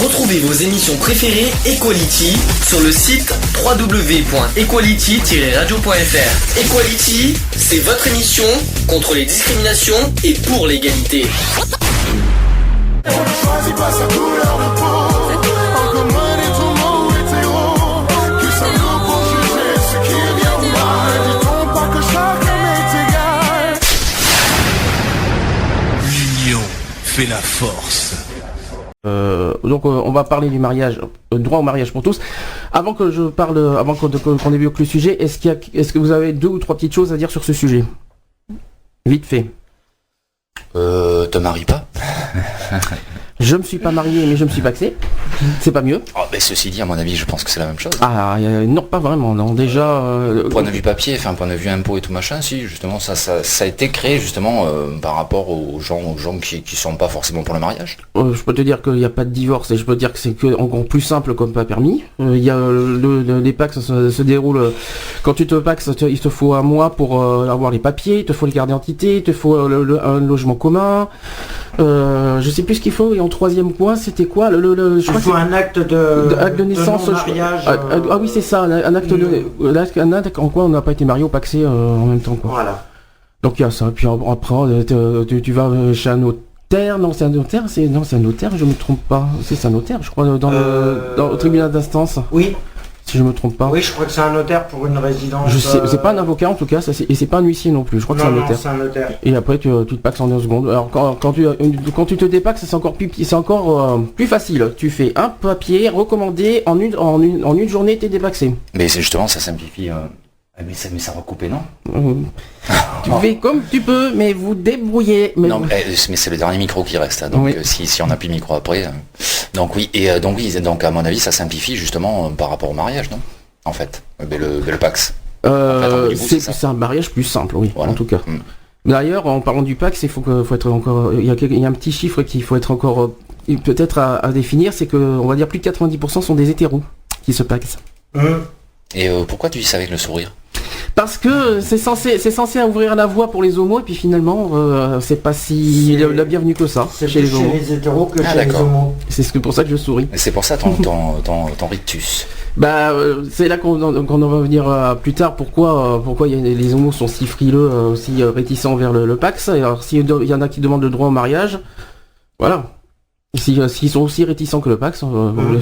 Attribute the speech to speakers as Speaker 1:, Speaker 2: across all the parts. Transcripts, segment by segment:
Speaker 1: Retrouvez vos émissions préférées Equality sur le site www.equality-radio.fr. Equality, c'est votre émission contre les discriminations et pour l'égalité.
Speaker 2: On ne choisit pas sa couleur de peau. En commun est ton mot hétéro. Qui sommes-nous pour juger ce qui est bien ou mal? Dit-on pas que chacun est égal?
Speaker 3: L'union fait la force.
Speaker 4: Donc on va parler du mariage, droit au mariage pour tous. Avant que je parle, avant qu'on évoque le sujet, est-ce que vous avez 2 ou 3 petites choses à dire sur ce sujet? Vite fait.
Speaker 5: Te marie pas?
Speaker 4: Je me suis pas marié, mais je me suis paxé. C'est pas mieux.
Speaker 5: Oh, mais ceci dit, à mon avis, je pense que c'est la même chose.
Speaker 4: Ah non, pas vraiment. Non, déjà.
Speaker 5: Point de vue papier, enfin point de vue impôt et tout machin, si justement ça a été créé justement par rapport aux gens qui sont pas forcément pour le mariage.
Speaker 4: Je peux te dire qu'il n'y a pas de divorce et je peux te dire que c'est encore plus simple comme pas permis. Il y a les pax se déroulent. Quand tu te paxes, il te faut un mois pour avoir les papiers, il te faut les cartes d'identité, il te faut un logement commun. Je sais plus ce qu'il faut. Et en 3e point, c'était quoi je crois
Speaker 6: faut un acte de
Speaker 4: naissance,
Speaker 6: de mariage.
Speaker 4: Ah oui, c'est ça, un acte un acte en quoi on n'a pas été marié ou paxé en même temps, quoi. Voilà. Donc il y a ça. Puis après, tu vas chez un notaire. Non, c'est un notaire. C'est un notaire. Je me trompe pas. C'est un notaire, je crois, dans le tribunal d'instance.
Speaker 6: Oui.
Speaker 4: Si je me trompe pas.
Speaker 6: Oui, je crois que c'est un notaire pour une résidence.
Speaker 4: Je sais, c'est pas un avocat en tout cas, et c'est pas un huissier non plus. Je crois que c'est un notaire.
Speaker 6: Non, c'est un notaire.
Speaker 4: Et après tu te paxes en 2 secondes. Alors quand tu te dépaxes, c'est encore plus facile. Tu fais un papier recommandé en une journée, t'es dépaxé.
Speaker 5: Mais c'est justement ça simplifie. Mais ça va couper, non?
Speaker 4: Tu fais comme tu peux, mais vous débrouillez.
Speaker 5: Non, mais c'est le dernier micro qui reste. Hein, donc oui. Si on n'a plus le micro après. Donc oui, et donc à mon avis, ça simplifie justement par rapport au mariage, non? En fait, le Pax.
Speaker 4: C'est un mariage plus simple, oui, voilà. En tout cas. D'ailleurs, en parlant du Pax, il faut être encore. Il y a un petit chiffre qu'il faut être encore peut-être à définir, c'est que on va dire plus de 90% sont des hétéros qui se paxent.
Speaker 5: Et pourquoi tu dis ça avec le sourire?
Speaker 4: Parce que c'est censé ouvrir la voie pour les homos et puis finalement c'est pas si la bienvenue que ça
Speaker 6: chez les homos. Les hétéros que chez les homos.
Speaker 4: C'est pour ça que je souris.
Speaker 5: Et c'est pour ça ton rictus.
Speaker 4: C'est là qu'on en va venir plus tard. Pourquoi les homos sont si frileux, si réticents vers le Pax. Alors s'il y en a qui demandent le droit au mariage, voilà. S'ils sont aussi réticents que le Pax, c'est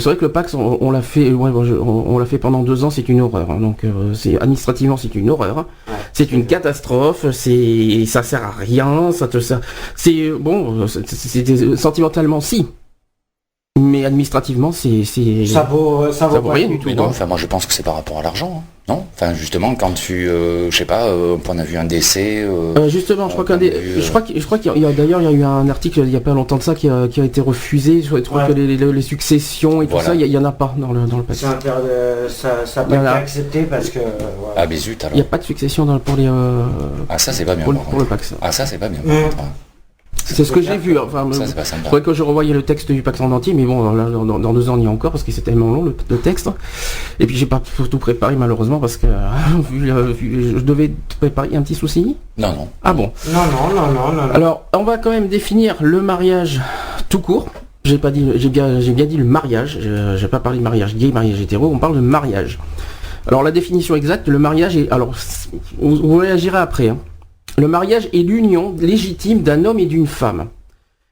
Speaker 4: vrai que le Pax, on l'a fait, on l'a fait pendant 2 ans, c'est une horreur. Hein, donc, administrativement, c'est une horreur. Hein. Ouais. C'est une catastrophe. Ça sert à rien. Ça te sert. C'est bon. C'est sentimentalement si. Mais administrativement, ça vaut rien du tout.
Speaker 5: Mais non, enfin moi je pense que c'est par rapport à l'argent, hein, non? Enfin justement quand tu, je sais pas, on a vu un décès.
Speaker 4: Justement, je crois qu'il y a d'ailleurs il y a eu un article il y a pas longtemps de ça qui a été refusé. Je crois que les successions et tout ça, il y en a pas dans le passé.
Speaker 6: Ça n'a pas été accepté parce que.
Speaker 5: Voilà. Ah mais zut alors.
Speaker 4: Il n'y a pas de succession pour les.
Speaker 5: Ah ça c'est pas bien.
Speaker 4: Pour le Pax.
Speaker 5: Ah ça c'est pas bien.
Speaker 4: C'est ce que j'ai vu. Enfin, il faudrait que je revoyais le texte du Pax en entier, mais bon, là, dans 2 ans, on y est encore parce que c'est tellement long le texte. Et puis j'ai pas tout préparé malheureusement parce que je devais préparer un petit souci.
Speaker 5: Non.
Speaker 4: Ah bon.
Speaker 6: Non.
Speaker 4: Alors, on va quand même définir le mariage tout court. J'ai bien dit le mariage. J'ai pas parlé de mariage gay, mariage hétéro. On parle de mariage. Alors la définition exacte, le mariage est. Alors, vous réagirez après. Hein. Le mariage est l'union légitime d'un homme et d'une femme.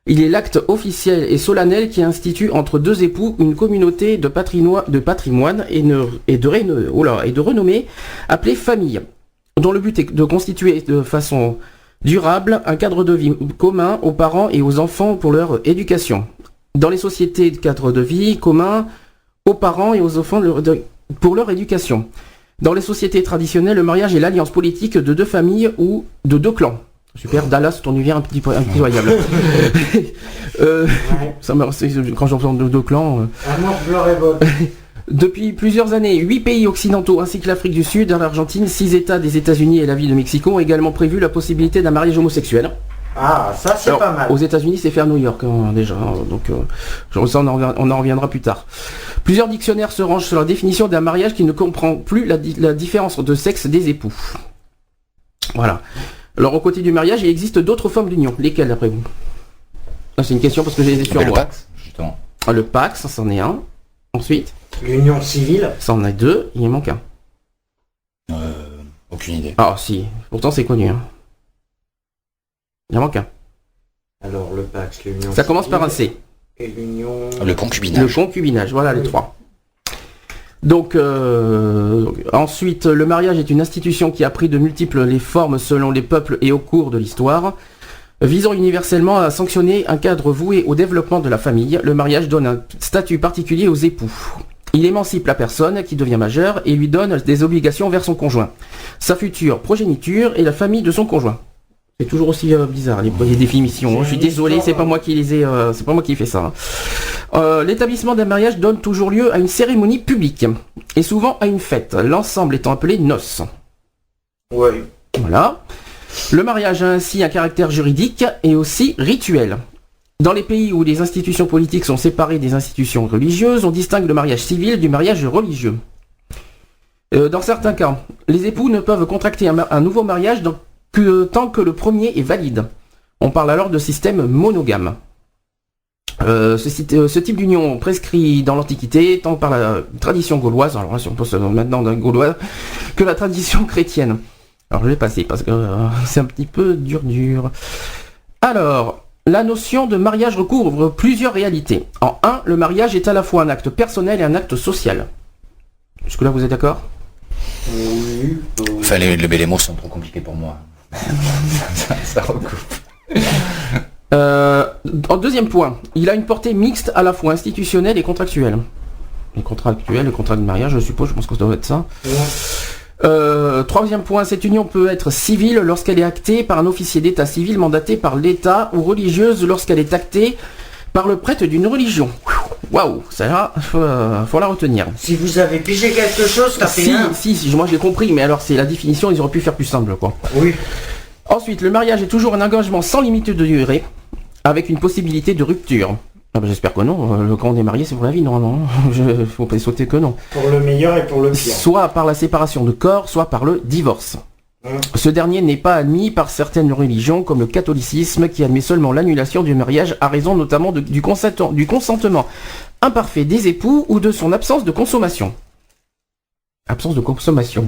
Speaker 4: Il est l'acte officiel et solennel qui institue entre 2 époux une communauté de patrimoine et de renommée appelée famille, dont le but est de constituer de façon durable un cadre de vie commun aux parents et aux enfants pour leur éducation. Dans les sociétés de cadre de vie commun aux parents et aux enfants pour leur éducation. Dans les sociétés traditionnelles, le mariage est l'alliance politique de 2 familles ou de 2 clans. Super, Dallas, ton univers un petit voyable. Quand j'entends 2 clans... Depuis plusieurs années, 8 pays occidentaux ainsi que l'Afrique du Sud, l'Argentine, 6 États des États-Unis et la ville de Mexico ont également prévu la possibilité d'un mariage homosexuel.
Speaker 6: Ah, ça c'est pas mal.
Speaker 4: Aux États-Unis, c'est fait à New York déjà, donc ça on en reviendra plus tard. Plusieurs dictionnaires se rangent sur la définition d'un mariage qui ne comprend plus la différence de sexe des époux. Voilà. Alors, au côté du mariage, il existe d'autres formes d'union. Lesquelles, d'après vous? C'est une question parce que j'ai des sur moi.
Speaker 5: Le Pax, justement.
Speaker 4: Le Pacs, ça c'en est un. Ensuite.
Speaker 6: L'union civile.
Speaker 4: Ça en a 2, il en manque un.
Speaker 5: Aucune idée.
Speaker 4: Ah si, pourtant c'est connu. Hein. Il en manque un.
Speaker 6: Alors le Pacs, l'union
Speaker 4: ça commence par un C.
Speaker 6: Et l'union...
Speaker 5: Le concubinage.
Speaker 4: Le concubinage, voilà les 3. Donc ensuite, le mariage est une institution qui a pris de multiples les formes selon les peuples et au cours de l'histoire. Visant universellement à sanctionner un cadre voué au développement de la famille, le mariage donne un statut particulier aux époux. Il émancipe la personne qui devient majeure et lui donne des obligations vers son conjoint, sa future progéniture et la famille de son conjoint. C'est toujours aussi bizarre les définitions. Je suis désolé, c'est pas moi qui les ai, c'est pas moi qui ai fait ça. L'établissement d'un mariage donne toujours lieu à une cérémonie publique et souvent à une fête, l'ensemble étant appelé noces.
Speaker 6: Oui.
Speaker 4: Voilà. Le mariage a ainsi un caractère juridique et aussi rituel. Dans les pays où les institutions politiques sont séparées des institutions religieuses, on distingue le mariage civil du mariage religieux. Dans certains cas, les époux ne peuvent contracter un nouveau mariage tant que le premier est valide. On parle alors de système monogame. Ce type d'union prescrit dans l'Antiquité, tant par la tradition gauloise, alors là si on pense maintenant d'un gaulois, que la tradition chrétienne. Alors je vais passer parce que c'est un petit peu dur. Alors, la notion de mariage recouvre plusieurs réalités. En 1, le mariage est à la fois un acte personnel et un acte social. Jusque-là, vous êtes d'accord ?
Speaker 6: Oui.
Speaker 5: Enfin, les mots sont trop compliqués pour moi. ça recoupe.
Speaker 4: En deuxième point, il a une portée mixte à la fois institutionnelle et contractuelle. Les contrats actuels, les contrats de mariage, je pense que ça doit être ça.
Speaker 6: Ouais.
Speaker 4: Troisième point, cette union peut être civile lorsqu'elle est actée par un officier d'état civil mandaté par l'État ou religieuse lorsqu'elle est actée par le prêtre d'une religion. Waouh, ça là, faut la retenir.
Speaker 6: Si vous avez pigé quelque chose, tapez un.
Speaker 4: Si, moi je l'ai compris, mais alors c'est la définition, ils auraient pu faire plus simple, quoi.
Speaker 6: Oui.
Speaker 4: Ensuite, le mariage est toujours un engagement sans limite de durée, avec une possibilité de rupture. Ah bah j'espère que non, quand on est marié c'est pour la vie normalement, faut pas sauter que non.
Speaker 6: Pour le meilleur et pour le pire.
Speaker 4: Soit par la séparation de corps, soit par le divorce. Ce dernier n'est pas admis par certaines religions comme le catholicisme qui admet seulement l'annulation du mariage à raison notamment du consentement imparfait des époux ou de son absence de consommation. Absence de consommation.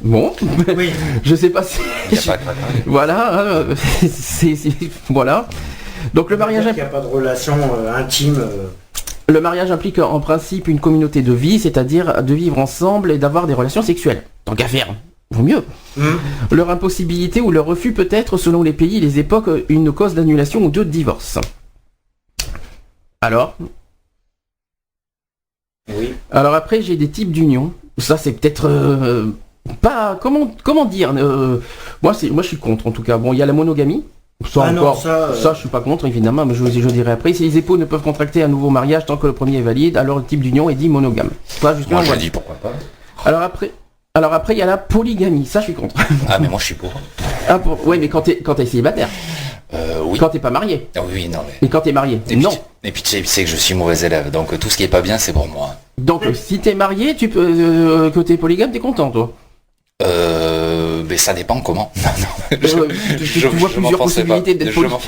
Speaker 4: Bon,
Speaker 6: oui.
Speaker 4: Je sais pas si... Voilà, voilà. Donc le mariage...
Speaker 6: Il n'y a pas de relation intime.
Speaker 4: Le mariage implique en principe une communauté de vie, c'est-à-dire de vivre ensemble et d'avoir des relations sexuelles. Tant qu'à faire, vaut mieux. Leur impossibilité ou leur refus peut être, selon les pays et les époques, une cause d'annulation ou de divorce. Alors ?
Speaker 6: Oui.
Speaker 4: Alors après, j'ai des types d'unions. Ça, c'est peut-être... pas... Comment dire moi, je suis contre, en tout cas. Bon, il y a la monogamie. Ça, je suis pas contre, évidemment, mais je dirai après. Si les époux ne peuvent contracter un nouveau mariage tant que le premier est valide, alors le type d'union est dit monogame.
Speaker 5: Moi, je dis pourquoi pas.
Speaker 4: Alors après, il y a la polygamie. Ça, je suis contre.
Speaker 5: Ah, mais moi, je suis pour.
Speaker 4: Oui, mais quand t'es célibataire.
Speaker 5: Oui.
Speaker 4: Quand t'es pas marié.
Speaker 5: Ah, oui, non, mais
Speaker 4: quand t'es marié,
Speaker 5: non. Et puis tu sais que je suis mauvais élève, donc tout ce qui est pas bien, c'est pour moi.
Speaker 4: Donc, si t'es marié, tu peux, que t'es polygame, t'es content, toi.
Speaker 5: Mais ça dépend comment.
Speaker 4: Tu vois plusieurs possibilités d'être
Speaker 5: polygame.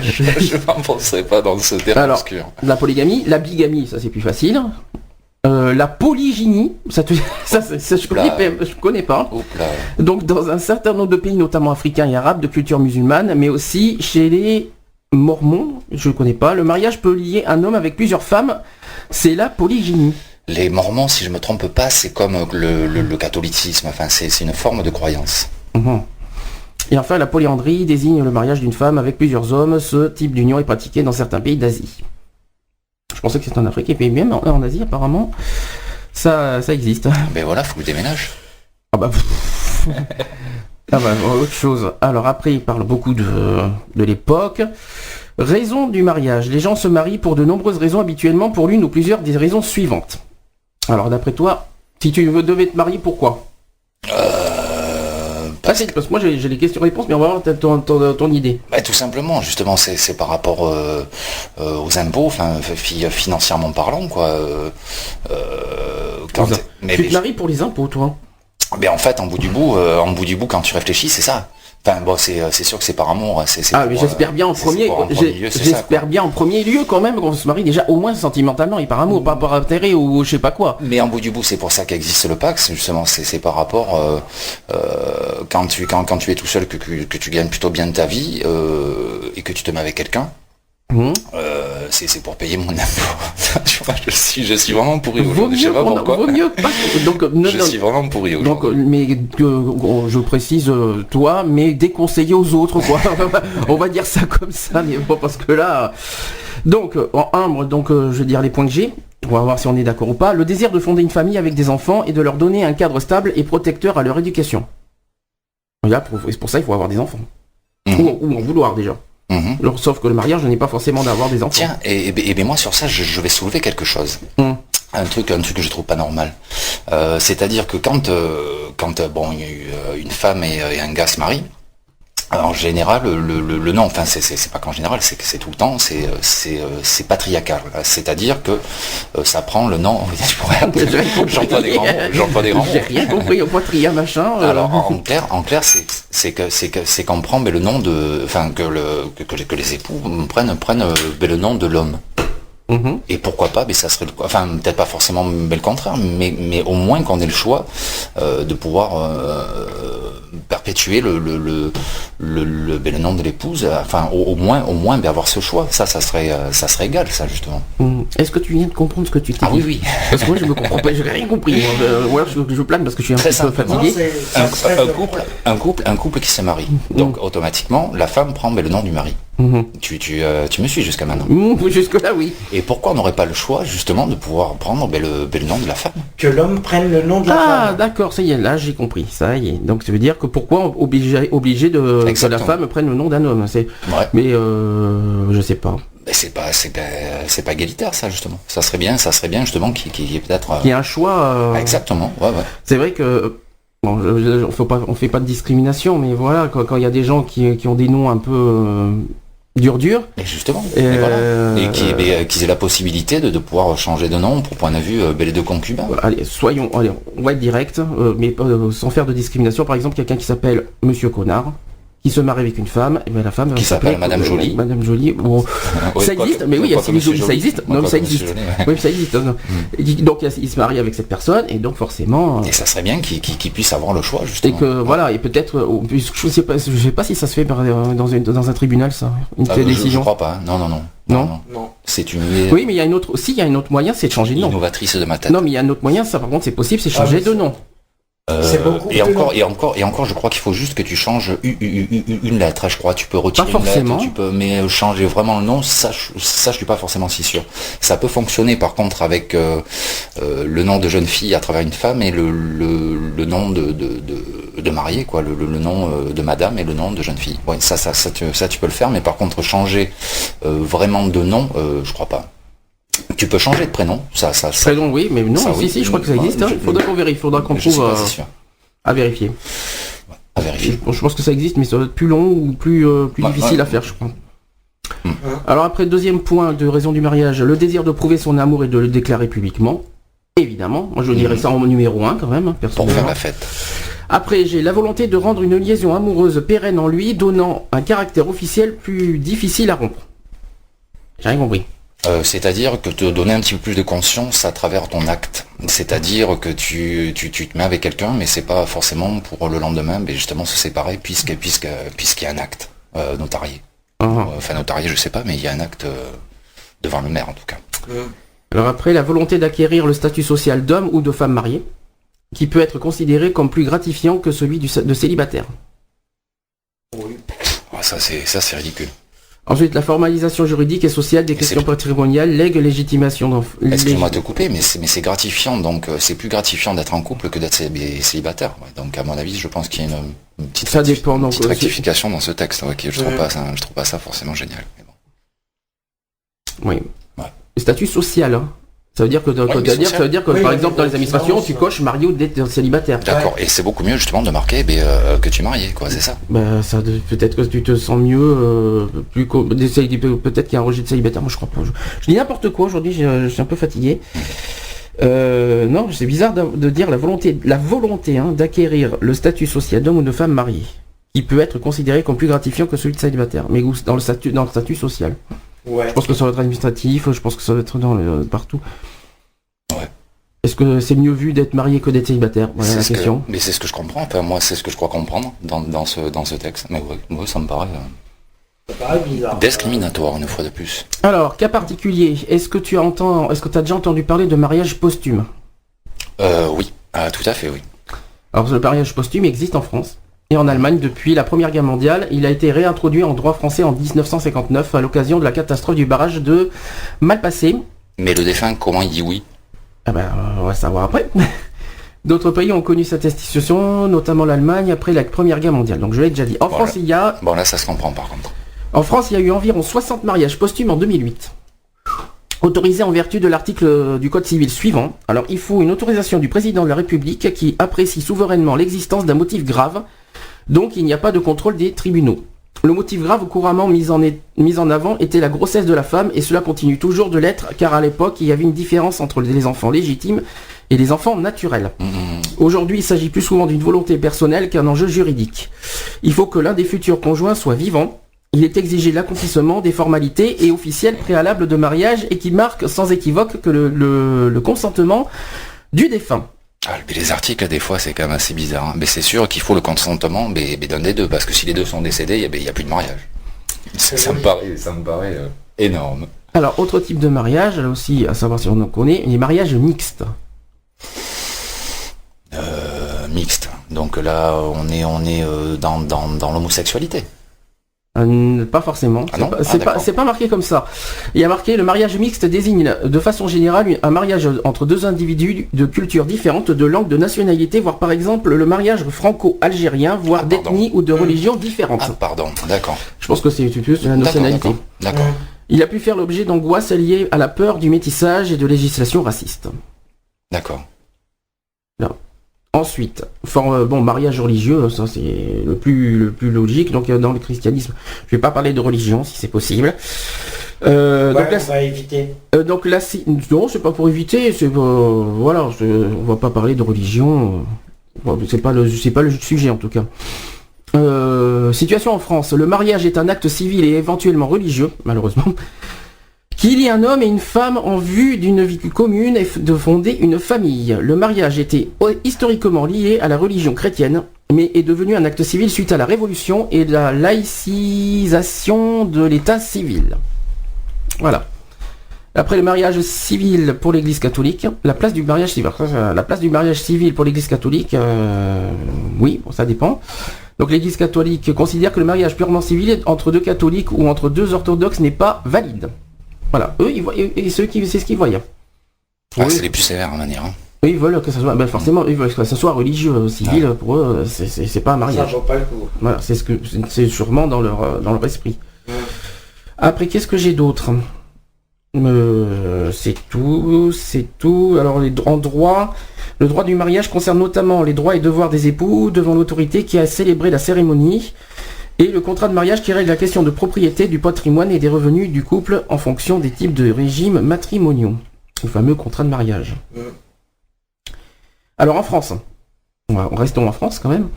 Speaker 5: Je m'enfoncerai pas dans ce terrain obscur.
Speaker 4: La polygamie, la bigamie, ça c'est plus facile. La polygynie, je connais pas.
Speaker 5: Oupla.
Speaker 4: Donc dans un certain nombre de pays, notamment africains et arabes, de culture musulmane, mais aussi chez les mormons, je connais pas, le mariage peut lier un homme avec plusieurs femmes, c'est la polygynie.
Speaker 5: Les mormons, si je me trompe pas, c'est comme le catholicisme, enfin c'est une forme de croyance.
Speaker 4: Et enfin, la polyandrie désigne le mariage d'une femme avec plusieurs hommes. Ce type d'union est pratiqué dans certains pays d'Asie. Je pensais que c'était en Afrique, et puis même en Asie, apparemment, ça existe.
Speaker 5: Ben voilà, faut que je déménage.
Speaker 4: Autre chose. Alors après, il parle beaucoup de l'époque. Raison du mariage. Les gens se marient pour de nombreuses raisons, habituellement pour l'une ou plusieurs des raisons suivantes. Alors d'après toi, si tu devais te marier, pourquoi parce que moi j'ai les questions-réponses, mais on va voir ton idée.
Speaker 5: Tout simplement, justement, c'est par rapport aux impôts, enfin financièrement parlant, quoi.
Speaker 4: Tu te maries pour les impôts, toi?
Speaker 5: Mais en fait, en bout du bout, quand tu réfléchis, c'est ça. Enfin bon, c'est sûr que c'est par amour.
Speaker 4: Mais j'espère bien en premier. J'espère bien en premier lieu quand même qu'on se marie déjà au moins sentimentalement et par amour, pas par intérêt ou je sais pas quoi.
Speaker 5: Mais en bout du bout, c'est pour ça qu'existe le Pax. Justement, c'est par rapport quand tu es tout seul que tu gagnes plutôt bien ta vie et que tu te mets avec quelqu'un. C'est pour payer mon impôt. Tu vois, je suis vraiment pourri aujourd'hui. Je sais pas pourquoi.
Speaker 4: Vaut mieux pas. Donc,
Speaker 5: je suis vraiment pourri aujourd'hui.
Speaker 4: Donc, mais je précise toi, mais déconseiller aux autres, quoi. On va dire ça comme ça, mais bon, parce que là. Donc, je vais dire les points que j'ai. On va voir si on est d'accord ou pas. Le désir de fonder une famille avec des enfants et de leur donner un cadre stable et protecteur à leur éducation. Là, pour ça, il faut avoir des enfants. Ou en vouloir déjà. Alors, sauf que le mariage n'est pas forcément d'avoir des enfants.
Speaker 5: Tiens, et moi sur ça, je vais soulever quelque chose. Un truc que je trouve pas normal. C'est-à-dire que quand il y a eu une femme et un gars se marient, en général, le nom, enfin c'est pas qu'en général, c'est tout le temps, c'est patriarcal. C'est-à-dire que ça prend le nom. J'emploie des grands mots.
Speaker 4: J'ai rien compris au patria machin.
Speaker 5: Alors en clair, c'est qu'on prend le nom de, enfin que les époux prennent le nom de l'homme. Et pourquoi pas, mais ça serait, enfin peut-être pas forcément le contraire, mais au moins qu'on ait le choix de pouvoir perpétuer le nom de l'épouse, enfin au moins avoir ce choix. Ça serait égal, ça justement.
Speaker 4: Est-ce que tu viens de comprendre ce que tu t'es dit?
Speaker 5: Oui.
Speaker 4: Parce que moi je me comprends pas, j'ai rien compris. Ou alors je plane parce que je suis un petit peu fatigué.
Speaker 5: Un couple qui se marie, donc automatiquement la femme prend le nom du mari. Tu me suis jusqu'à maintenant.
Speaker 4: Jusque là oui.
Speaker 5: Et pourquoi on n'aurait pas le choix justement de pouvoir prendre le nom de la femme?
Speaker 6: Que l'homme prenne le nom de la femme.
Speaker 4: Ah d'accord, ça y est, là j'ai compris, ça y est. Donc ça veut dire que pourquoi obligé que la femme prenne le nom d'un homme, mais je sais pas.
Speaker 5: C'est pas égalitaire ça justement. Ça serait bien justement qu'il y ait peut-être.
Speaker 4: Qu'il y ait un choix.
Speaker 5: Exactement, ouais.
Speaker 4: C'est vrai que on fait pas de discrimination, mais voilà, quand il y a des gens qui ont des noms un peu dur.
Speaker 5: Et justement. Et qu'ils aient la possibilité de pouvoir changer de nom pour point de vue les deux concubins.
Speaker 4: Allez, on va être direct, mais sans faire de discrimination. Par exemple, quelqu'un qui s'appelle Monsieur Connard, qui se marie avec une femme, et bien la femme
Speaker 5: qui s'appelle Madame Jolie.
Speaker 4: Madame Jolie. Bon, ça existe, mais oui, il y a Sylvie Jolie, ça existe. Non, ça existe. Oui, ça existe. Donc il se marie avec cette personne, et donc forcément.
Speaker 5: Et ça serait bien qu'il puisse avoir le choix justement.
Speaker 4: Et que voilà, et peut-être, je sais pas si ça se fait dans un tribunal, ça, une telle décision.
Speaker 5: Je crois pas. Non. C'est une.
Speaker 4: Oui, mais il y a une autre. Si, il y a un autre moyen, c'est de changer de nom.
Speaker 5: Innovatrice de ma tête.
Speaker 4: Non, mais il y a un autre moyen. Ça, par contre, c'est possible, c'est changer de nom.
Speaker 5: Et encore, je crois qu'il faut juste que tu changes une lettre. Je crois, tu peux retirer
Speaker 4: une lettre,
Speaker 5: mais changer vraiment le nom, ça, je suis pas forcément si sûr. Ça peut fonctionner par contre avec le nom de jeune fille à travers une femme et le nom de mariée, quoi, le nom de madame et le nom de jeune fille. Ouais, ça, tu peux le faire, mais par contre changer vraiment de nom, je crois pas. Tu peux changer de prénom, ça.
Speaker 4: Prénom, oui, mais non,
Speaker 5: ça,
Speaker 4: si, je crois que ça existe. Il faudra qu'on vérifie, trouve à vérifier.
Speaker 5: Ouais, à vérifier.
Speaker 4: Je pense que ça existe, mais ça doit être plus long ou plus difficile à faire, je crois. Alors après, deuxième point de raison du mariage, le désir de prouver son amour et de le déclarer publiquement. Évidemment, moi je dirais ça en numéro 1 quand même, personnellement.
Speaker 5: Pour faire la fête.
Speaker 4: Après, j'ai la volonté de rendre une liaison amoureuse pérenne en lui, donnant un caractère officiel plus difficile à rompre. J'ai rien compris.
Speaker 5: C'est-à-dire que te donner un petit peu plus de conscience à travers ton acte. C'est-à-dire que tu te mets avec quelqu'un, mais c'est pas forcément pour le lendemain, mais justement se séparer puisqu'il y a un acte notarié. Enfin notarié, je sais pas, mais il y a un acte devant le maire en tout cas.
Speaker 4: Alors après, la volonté d'acquérir le statut social d'homme ou de femme mariée, qui peut être considéré comme plus gratifiant que celui de célibataire.
Speaker 5: Oui. Ça c'est ridicule.
Speaker 4: Ensuite, la formalisation juridique et sociale des questions patrimoniales, légitimation.
Speaker 5: Excuse-moi de te couper, mais c'est gratifiant, donc c'est plus gratifiant d'être en couple que d'être célibataire. Ouais. Donc à mon avis, je pense qu'il y a une petite rectification dans ce texte. Okay, je trouve pas ça forcément génial. Mais bon.
Speaker 4: Oui. Ouais. Le statut social. Hein. Ça veut dire que, par exemple, dans les administrations, tu coches marié ou d'être célibataire.
Speaker 5: D'accord, et c'est beaucoup mieux justement de marquer que tu es marié, quoi, c'est ça.
Speaker 4: Ça peut-être que tu te sens mieux, peut-être qu'il y a un rejet de célibataire, moi je crois pas. Je dis n'importe quoi aujourd'hui, je suis un peu fatigué. Non, c'est bizarre de dire la volonté d'acquérir le statut social d'homme ou de femme mariée. qui peut être considéré comme plus gratifiant que celui de célibataire, mais dans le statut social.
Speaker 6: Ouais.
Speaker 4: Je pense que ça va être administratif, je pense que ça va être partout.
Speaker 5: Ouais.
Speaker 4: Est-ce que c'est mieux vu d'être marié que d'être célibataire? Voilà la question.
Speaker 5: Mais c'est ce que je comprends. Enfin, moi, c'est ce que je crois comprendre dans ce texte. Mais ouais, moi, ça me paraît
Speaker 6: Ça paraît bizarre.
Speaker 5: discriminatoire une fois de plus.
Speaker 4: Alors, cas particulier, est-ce que tu as déjà entendu parler de mariage posthume?
Speaker 5: Oui, tout à fait, oui.
Speaker 4: Alors, le mariage posthume existe en France et en Allemagne depuis la Première Guerre mondiale. Il a été réintroduit en droit français en 1959 à l'occasion de la catastrophe du barrage de Malpasset.
Speaker 5: Mais le défunt, comment il dit oui?
Speaker 4: Ah ben, on va savoir après. D'autres pays ont connu cette institution, notamment l'Allemagne, après la Première Guerre mondiale. Donc je l'ai déjà dit. En France, il y a...
Speaker 5: Bon, là, ça se comprend par contre.
Speaker 4: En France, il y a eu environ 60 mariages posthumes en 2008. Autorisés en vertu de l'article du Code civil suivant. Alors, il faut une autorisation du président de la République qui apprécie souverainement l'existence d'un motif grave. Donc, il n'y a pas de contrôle des tribunaux. Le motif grave couramment mis en avant était la grossesse de la femme, et cela continue toujours de l'être, car à l'époque, il y avait une différence entre les enfants légitimes et les enfants naturels. Aujourd'hui, il s'agit plus souvent d'une volonté personnelle qu'un enjeu juridique. Il faut que l'un des futurs conjoints soit vivant. Il est exigé l'accomplissement des formalités et officielles préalables de mariage et qui marquent sans équivoque que le consentement du défunt.
Speaker 5: Ah, mais les articles, des fois, c'est quand même assez bizarre. Hein. Mais c'est sûr qu'il faut le consentement d'un des deux, parce que si les deux sont décédés, il n'y a plus de mariage. Ça me paraît énorme.
Speaker 4: Alors, autre type de mariage, là aussi, à savoir si on en connaît, les mariages mixtes.
Speaker 5: Mixte. Donc là, on est dans l'homosexualité.
Speaker 4: Pas forcément.
Speaker 5: Ah non,
Speaker 4: c'est pas marqué comme ça. Il y a marqué le mariage mixte désigne de façon générale un mariage entre deux individus de cultures différentes, de langue, de nationalité, voire par exemple le mariage franco-algérien, voire d'ethnie ou de religion différente.
Speaker 5: Ah pardon, d'accord.
Speaker 4: Je pense que c'est plus de la nationalité.
Speaker 5: D'accord.
Speaker 4: Il a pu faire l'objet d'angoisses liées à la peur du métissage et de législation raciste.
Speaker 5: D'accord.
Speaker 4: Là. Ensuite, mariage religieux, ça c'est le plus logique. Donc dans le christianisme, je vais pas parler de religion si c'est possible.
Speaker 6: Donc là, on va éviter.
Speaker 4: Donc là, non, c'est pas pour éviter. C'est voilà, on va pas parler de religion. C'est pas le sujet en tout cas. Situation en France, le mariage est un acte civil et éventuellement religieux, malheureusement. Qu'il y ait un homme et une femme en vue d'une vie commune et de fonder une famille. Le mariage était historiquement lié à la religion chrétienne, mais est devenu un acte civil suite à la Révolution et la laïcisation de l'état civil. Voilà. Après le mariage civil pour l'Église catholique, la place du mariage civil pour l'Église catholique, oui, bon, ça dépend. Donc l'Église catholique considère que le mariage purement civil entre deux catholiques ou entre deux orthodoxes n'est pas valide. Voilà, eux, ils voient, et c'est ce qu'ils voyaient.
Speaker 5: Ah, c'est les plus sévères en manière. Hein.
Speaker 4: Eux, ils veulent que ça soit, forcément, ils veulent que ça soit religieux, civil, pour eux, c'est pas un mariage.
Speaker 6: Ça vaut pas le coup.
Speaker 4: Voilà, c'est sûrement dans leur esprit. Après, qu'est-ce que j'ai d'autre? C'est tout. Alors, en droit, le droit du mariage concerne notamment les droits et devoirs des époux devant l'autorité qui a célébré la cérémonie. Et le contrat de mariage qui règle la question de propriété du patrimoine et des revenus du couple en fonction des types de régimes matrimoniaux. Le fameux contrat de mariage. Alors en France, restons en France quand même,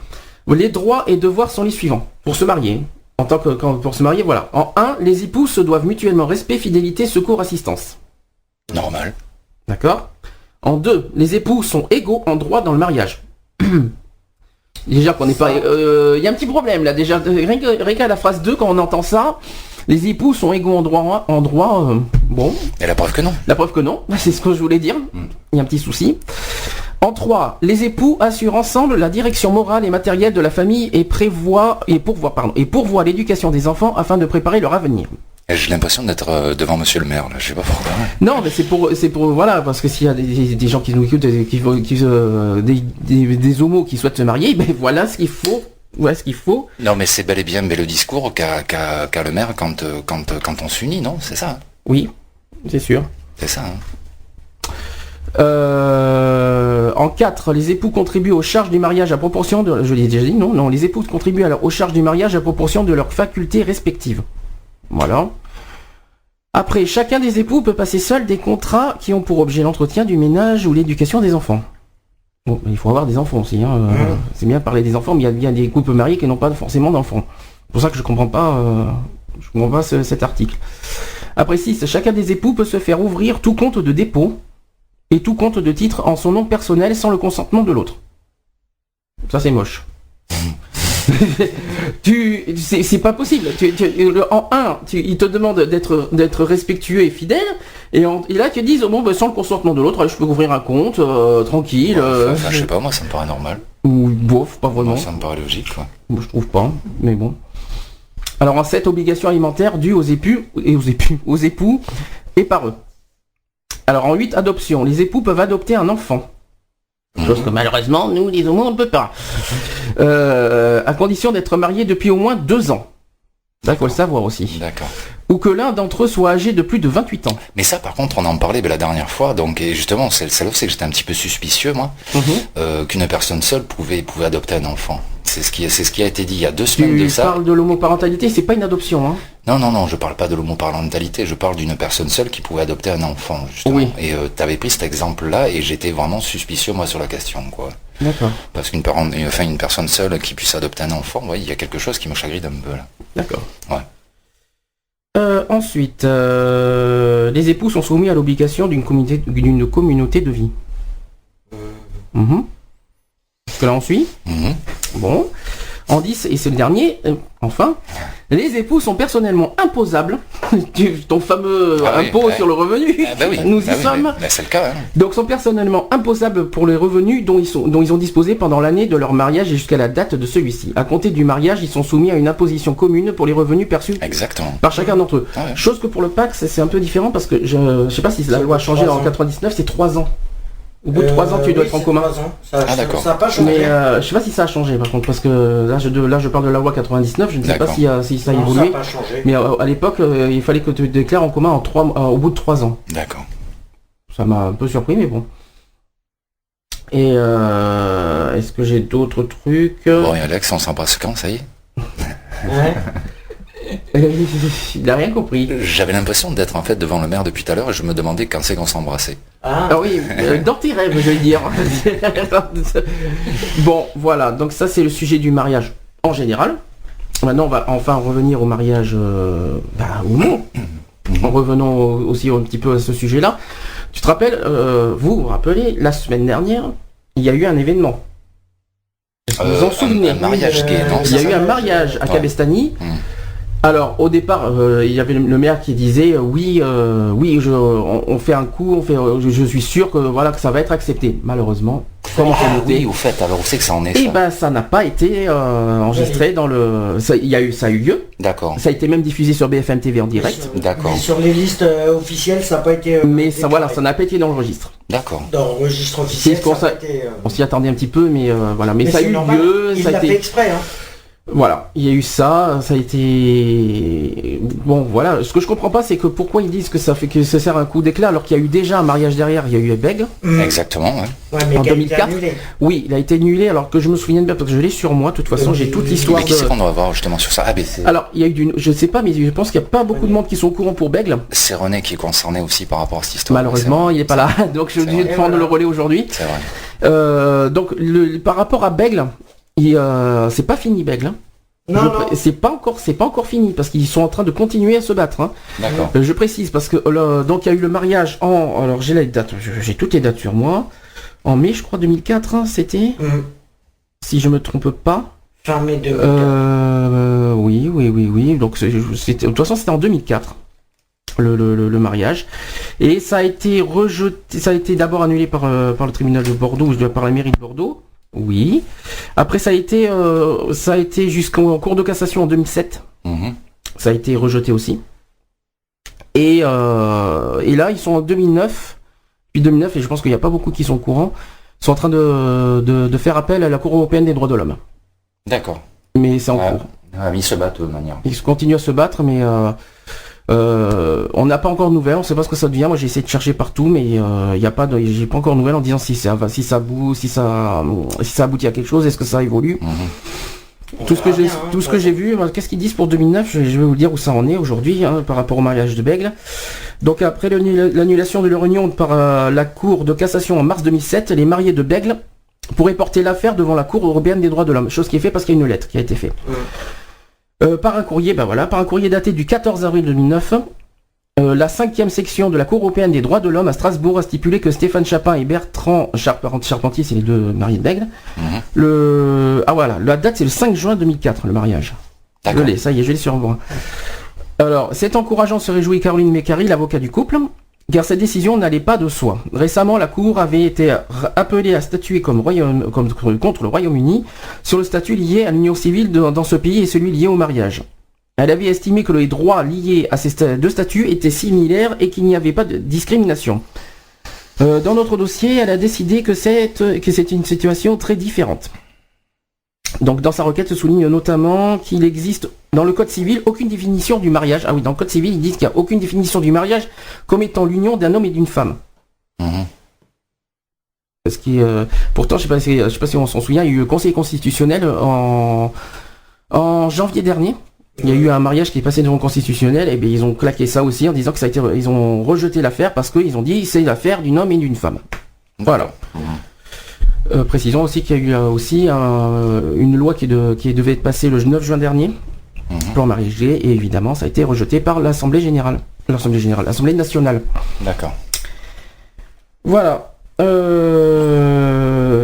Speaker 4: les droits et devoirs sont les suivants. Pour se marier, pour se marier, voilà. En 1, les époux se doivent mutuellement respect, fidélité, secours, assistance.
Speaker 5: Normal.
Speaker 4: D'accord. En 2, les époux sont égaux en droit dans le mariage. Déjà qu'on n'est pas... Il y a un petit problème là, déjà. Rien qu'à la phrase 2, quand on entend ça, les époux sont égaux en droit, bon.
Speaker 5: Et la preuve que non.
Speaker 4: La preuve que non, c'est ce que je voulais dire. Il y a un petit souci. En 3, les époux assurent ensemble la direction morale et matérielle de la famille et pourvoient l'éducation des enfants afin de préparer leur avenir.
Speaker 5: Et j'ai l'impression d'être devant monsieur le maire, là, je sais pas pourquoi.
Speaker 4: Non, mais c'est pour voilà, parce que s'il y a des gens qui nous écoutent, des homos qui souhaitent se marier, ben voilà ce qu'il faut. Voilà ce qu'il faut.
Speaker 5: Non, mais c'est bel et bien le discours qu'a le maire quand on s'unit, non? C'est ça?
Speaker 4: Oui, c'est sûr.
Speaker 5: C'est ça, hein.
Speaker 4: En 4, les époux contribuent aux charges du mariage à proportion de... Je l'ai déjà dit, non, les époux contribuent aux charges du mariage à proportion de leurs facultés respectives. Voilà. Après, chacun des époux peut passer seul des contrats qui ont pour objet l'entretien du ménage ou l'éducation des enfants. Bon, il faut avoir des enfants aussi. Hein. C'est bien de parler des enfants, mais il y a bien des couples mariés qui n'ont pas forcément d'enfants. C'est pour ça que je comprends pas cet article. Après 6, chacun des époux peut se faire ouvrir tout compte de dépôt et tout compte de titre en son nom personnel sans le consentement de l'autre. Ça c'est moche. C'est pas possible. En 1, il te demande d'être respectueux et fidèle, et là tu dis sans le consentement de l'autre, je peux ouvrir un compte tranquille.
Speaker 5: Je sais pas, moi ça me paraît normal.
Speaker 4: Ou bof, pas vraiment.
Speaker 5: Moi, ça me paraît logique, quoi.
Speaker 4: Je trouve pas, mais bon. Alors en 7, obligations alimentaires dues aux époux et par eux. Alors en 8, adoption. Les époux peuvent adopter un enfant. Chose que malheureusement, nous, les homos, on ne peut pas. À condition d'être mariés depuis au moins 2 ans. Ça, il faut le savoir aussi.
Speaker 5: D'accord.
Speaker 4: Ou que l'un d'entre eux soit âgé de plus de 28 ans.
Speaker 5: Mais ça, par contre, on en parlait la dernière fois, donc, et justement, c'est là où c'est que j'étais un petit peu suspicieux, moi, qu'une personne seule pouvait adopter un enfant. C'est ce qui a été dit il y a 2 semaines de ça.
Speaker 4: Tu parles de l'homoparentalité, c'est pas une adoption, hein.
Speaker 5: Non, je parle pas de l'homoparentalité, je parle d'une personne seule qui pouvait adopter un enfant, justement.
Speaker 4: Oui.
Speaker 5: Et t'avais pris cet exemple-là, et j'étais vraiment suspicieux, moi, sur la question, quoi.
Speaker 4: D'accord.
Speaker 5: Parce une personne seule qui puisse adopter un enfant, ouais, il y a quelque chose qui me chagrine un peu, là.
Speaker 4: D'accord.
Speaker 5: Ouais.
Speaker 4: Ensuite, les époux sont soumis à l'obligation d'une communauté de vie. Est-ce que là on suit Bon. En 10, et c'est le dernier, enfin, les époux sont personnellement imposables. Ton fameux impôt sur le revenu, nous y sommes.
Speaker 5: C'est le cas. Hein.
Speaker 4: Donc sont personnellement imposables pour les revenus dont ils ont disposé pendant l'année de leur mariage et jusqu'à la date de celui-ci. À compter du mariage, ils sont soumis à une imposition commune pour les revenus perçus par chacun d'entre eux. Ah ouais. Chose que pour le PAC, c'est un peu différent parce que je sais pas si la loi a changé en 99, c'est 3 ans. Au bout de 3 ans, tu dois être en commun.
Speaker 5: D'accord.
Speaker 6: Ça n'a pas changé.
Speaker 4: Mais je sais pas si ça a changé par contre, parce que là je parle de la loi 99, je ne sais pas si ça a évolué.
Speaker 6: Ça n'a pas changé.
Speaker 4: Mais à l'époque, il fallait que tu déclares en commun au bout de 3 ans.
Speaker 5: D'accord.
Speaker 4: Ça m'a un peu surpris, mais bon. Et est-ce que j'ai d'autres trucs?
Speaker 5: Bon, et Alex, on s'embrasse quand, ça y est?
Speaker 6: Ouais.
Speaker 4: Il n'a rien compris.
Speaker 5: J'avais l'impression d'être en fait devant le maire depuis tout à l'heure et je me demandais quand c'est qu'on s'embrassait.
Speaker 4: Ah oui, dans tes rêves, je vais dire. Bon, voilà, donc ça c'est le sujet du mariage en général. Maintenant, on va enfin revenir au mariage homo. En revenant aussi un petit peu à ce sujet-là. Tu te rappelles, vous rappelez, la semaine dernière, il y a eu un événement. Vous vous en souvenez?
Speaker 5: Un mariage gay, non?
Speaker 4: Il y a eu un mariage à Cabestany. Alors au départ, il y avait le maire qui disait on fait un coup, je suis sûr que que ça va être accepté. Malheureusement, comment c'est noté?
Speaker 5: Oui, au fait, alors on sait que ça en est.
Speaker 4: Et ça n'a pas été enregistré dans le. Ça a eu lieu.
Speaker 5: D'accord.
Speaker 4: Ça a été même diffusé sur BFM TV en direct.
Speaker 5: D'accord.
Speaker 6: Sur les listes officielles, ça n'a pas été.
Speaker 4: Mais ça n'a pas été dans le registre.
Speaker 5: D'accord.
Speaker 6: Dans le registre officiel,
Speaker 4: ça a été, on s'y attendait un petit peu, mais voilà. Mais ça a eu lieu.
Speaker 6: Il l'a fait exprès, hein.
Speaker 4: Voilà, il y a eu ça a été... Bon, voilà, ce que je comprends pas, c'est que pourquoi ils disent que ça sert un coup d'éclat, alors qu'il y a eu déjà un mariage derrière, il y a eu Bègue.
Speaker 5: Exactement, ouais.
Speaker 6: Mais
Speaker 4: en 2004. Oui, il a été annulé, alors que je me souviens bien, parce que je l'ai sur moi, de toute façon, j'ai toute l'histoire
Speaker 5: de... Mais qui c'est qu'on doit voir justement sur ça?
Speaker 4: Alors, il y a eu je sais pas, mais je pense qu'il n'y a pas beaucoup de monde qui sont au courant pour Bègle.
Speaker 5: C'est René qui est concerné aussi par rapport à cette histoire.
Speaker 4: Malheureusement, il n'est pas là, donc je vais prendre le relais aujourd'hui.
Speaker 5: C'est vrai.
Speaker 4: Donc, par rapport à Bègle, c'est pas fini Bègle, hein.
Speaker 6: Non.
Speaker 4: C'est pas encore fini parce qu'ils sont en train de continuer à se battre. Hein.
Speaker 5: D'accord.
Speaker 4: Je précise parce que donc il y a eu le mariage alors j'ai les dates, j'ai toutes les dates sur moi. En mai, je crois 2004, hein, c'était. Si je me trompe pas.
Speaker 6: Fin mai 2004.
Speaker 4: Oui. Donc de toute façon c'était en 2004 le mariage et ça a été rejeté. Ça a été d'abord annulé par le tribunal de Bordeaux ou par la mairie de Bordeaux. Oui. Après, ça a été jusqu'en cour de cassation en 2007. Ça a été rejeté aussi. Et là, ils sont en 2009. Puis 2009, et je pense qu'il n'y a pas beaucoup qui sont au courant, sont en train de faire appel à la Cour européenne des droits de l'homme.
Speaker 5: D'accord.
Speaker 4: Mais c'est en cours.
Speaker 5: Ils se battent de manière.
Speaker 4: Ils continuent à se battre, mais on n'a pas encore de nouvelles, on ne sait pas ce que ça devient. Moi j'ai essayé de chercher partout, mais j'ai pas encore de nouvelles en disant si ça aboutit à quelque chose, est-ce que ça évolue. Tout ce que j'ai vu, qu'est-ce qu'ils disent pour 2009, je vais vous dire où ça en est aujourd'hui par rapport au mariage de Bègle. Donc après l'annulation de leur union par la Cour de cassation en mars 2007, les mariés de Bègle pourrait porter l'affaire devant la Cour européenne des droits de l'homme, chose qui est faite parce qu'il y a une lettre qui a été faite. Par un courrier, par un courrier daté du 14 avril 2009, la 5e section de la Cour européenne des droits de l'homme à Strasbourg a stipulé que Stéphane Chapin et Bertrand Charpentier, c'est les deux mariés d'Aigle, la date c'est le 5 juin 2004, le mariage. Je l'ai sur moi. Alors, c'est encourageant, se réjouit Caroline Mécari, l'avocat du couple, car cette décision n'allait pas de soi. Récemment, la Cour avait été appelée à statuer contre le Royaume-Uni sur le statut lié à l'union civile dans ce pays et celui lié au mariage. Elle avait estimé que les droits liés à ces deux statuts étaient similaires et qu'il n'y avait pas de discrimination. Dans notre dossier, elle a décidé que c'est une situation très différente. Donc dans sa requête se souligne notamment qu'il existe dans le code civil aucune définition du mariage. Ah oui, dans le code civil, ils disent qu'il n'y a aucune définition du mariage comme étant l'union d'un homme et d'une femme. Parce que pourtant, je sais pas si on s'en souvient, il y a eu le Conseil constitutionnel en janvier dernier. Il y a eu un mariage qui est passé devant le constitutionnel, et bien ils ont claqué ça aussi en disant que ils ont rejeté l'affaire parce qu'ils ont dit c'est l'affaire d'un homme et d'une femme. Voilà. Précisons aussi qu'il y a eu aussi une loi qui devait être passée le 9 juin dernier pour le mariage gay, et évidemment ça a été rejeté par l'Assemblée nationale. D'accord. Voilà.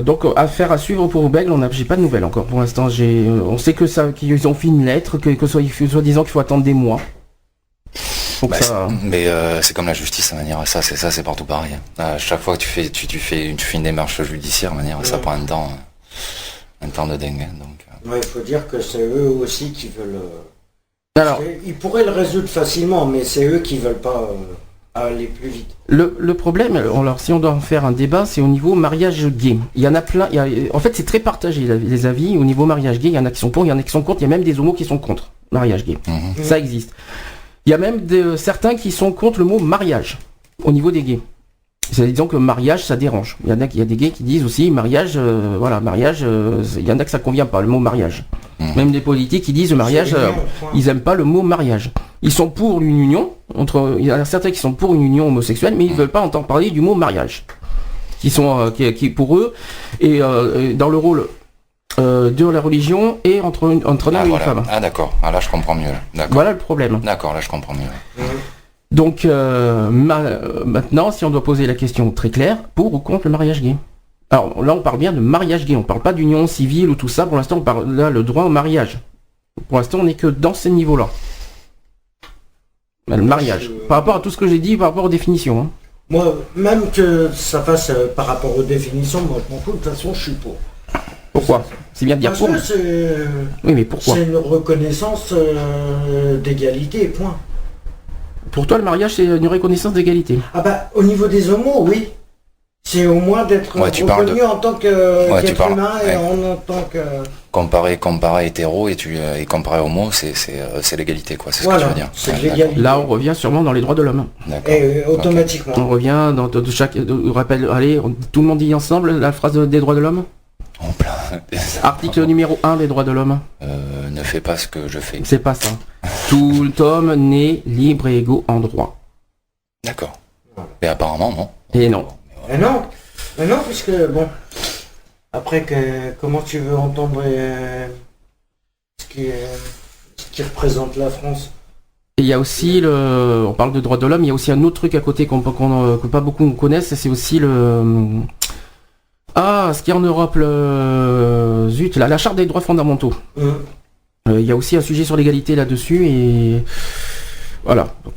Speaker 4: Donc affaire à suivre pour Bègle, j'ai pas de nouvelles encore pour l'instant. On sait qu'ils ont fait une lettre, soi-disant qu'il faut attendre des mois.
Speaker 5: C'est comme la justice, à manière, c'est partout pareil. À chaque fois que tu fais une démarche judiciaire, à manière, ça prend un temps de dingue. Donc.
Speaker 6: Il faut dire que c'est eux aussi qui veulent. Alors, ils pourraient le résoudre facilement, mais c'est eux qui veulent pas aller plus vite. Le
Speaker 4: problème, alors si on doit en faire un débat, c'est au niveau mariage gay. Il y en a plein. En fait, c'est très partagé les avis au niveau mariage gay. Il y en a qui sont pour, il y en a qui sont contre. Il y a même des homos qui sont contre mariage gay. Ça existe. Il y a même certains qui sont contre le mot mariage au niveau des gays. Disons que mariage ça dérange. Il y a des gays qui disent aussi mariage, mariage, il y en a que ça convient pas, le mot mariage. Même des politiques qui disent mariage, ils aiment pas le mot mariage. Ils sont pour une union, il y en a certains qui sont pour une union homosexuelle, mais ils veulent pas entendre parler du mot mariage. Qui pour eux, et dans le rôle de la religion et entre l'homme et une femme.
Speaker 5: Ah d'accord, là je comprends mieux. D'accord.
Speaker 4: Voilà le problème.
Speaker 5: D'accord, là je comprends mieux.
Speaker 4: Donc maintenant, si on doit poser la question très claire, pour ou contre le mariage gay. Alors là on parle bien de mariage gay, on parle pas d'union civile ou tout ça, pour l'instant on parle là le droit au mariage. Pour l'instant on n'est que dans ces niveaux-là. Le mariage. Par rapport à tout ce que j'ai dit, par rapport aux définitions.
Speaker 6: Moi, même que ça passe par rapport aux définitions, moi je m'en fous, de toute façon je suis pour.
Speaker 4: Pourquoi ? C'est bien de dire pour. Oui, mais pourquoi ?
Speaker 6: C'est une reconnaissance d'égalité, point.
Speaker 4: Pour toi, le mariage, c'est une reconnaissance d'égalité.
Speaker 6: Ah bah, au niveau des homos, oui. C'est au moins d'être reconnu en tant qu'être humain et en tant que...
Speaker 5: Comparer hétéro et comparer homo, c'est l'égalité, quoi. C'est ce que tu veux dire.
Speaker 6: C'est l'égalité.
Speaker 4: Là, on revient sûrement dans les droits de l'homme.
Speaker 6: Et automatiquement.
Speaker 4: On revient dans chaque... Rappelle, allez, tout le monde dit ensemble la phrase des droits de l'homme.
Speaker 5: En plein.
Speaker 4: Article numéro 1 des droits de l'homme.
Speaker 5: Ne fais pas ce que je fais.
Speaker 4: C'est pas ça. Tout homme né libre et égaux en droit.
Speaker 5: D'accord. Mais apparemment, non.
Speaker 4: Et non.
Speaker 6: Et non. Mais non, puisque, bon... Après, comment tu veux entendre ce qui représente la France?
Speaker 4: Et il y a aussi on parle de droits de l'homme, il y a aussi un autre truc à côté que pas beaucoup connaissent, c'est aussi ce qui est en Europe, la charte des droits fondamentaux. Il y a aussi un sujet sur l'égalité là-dessus, et voilà. Donc,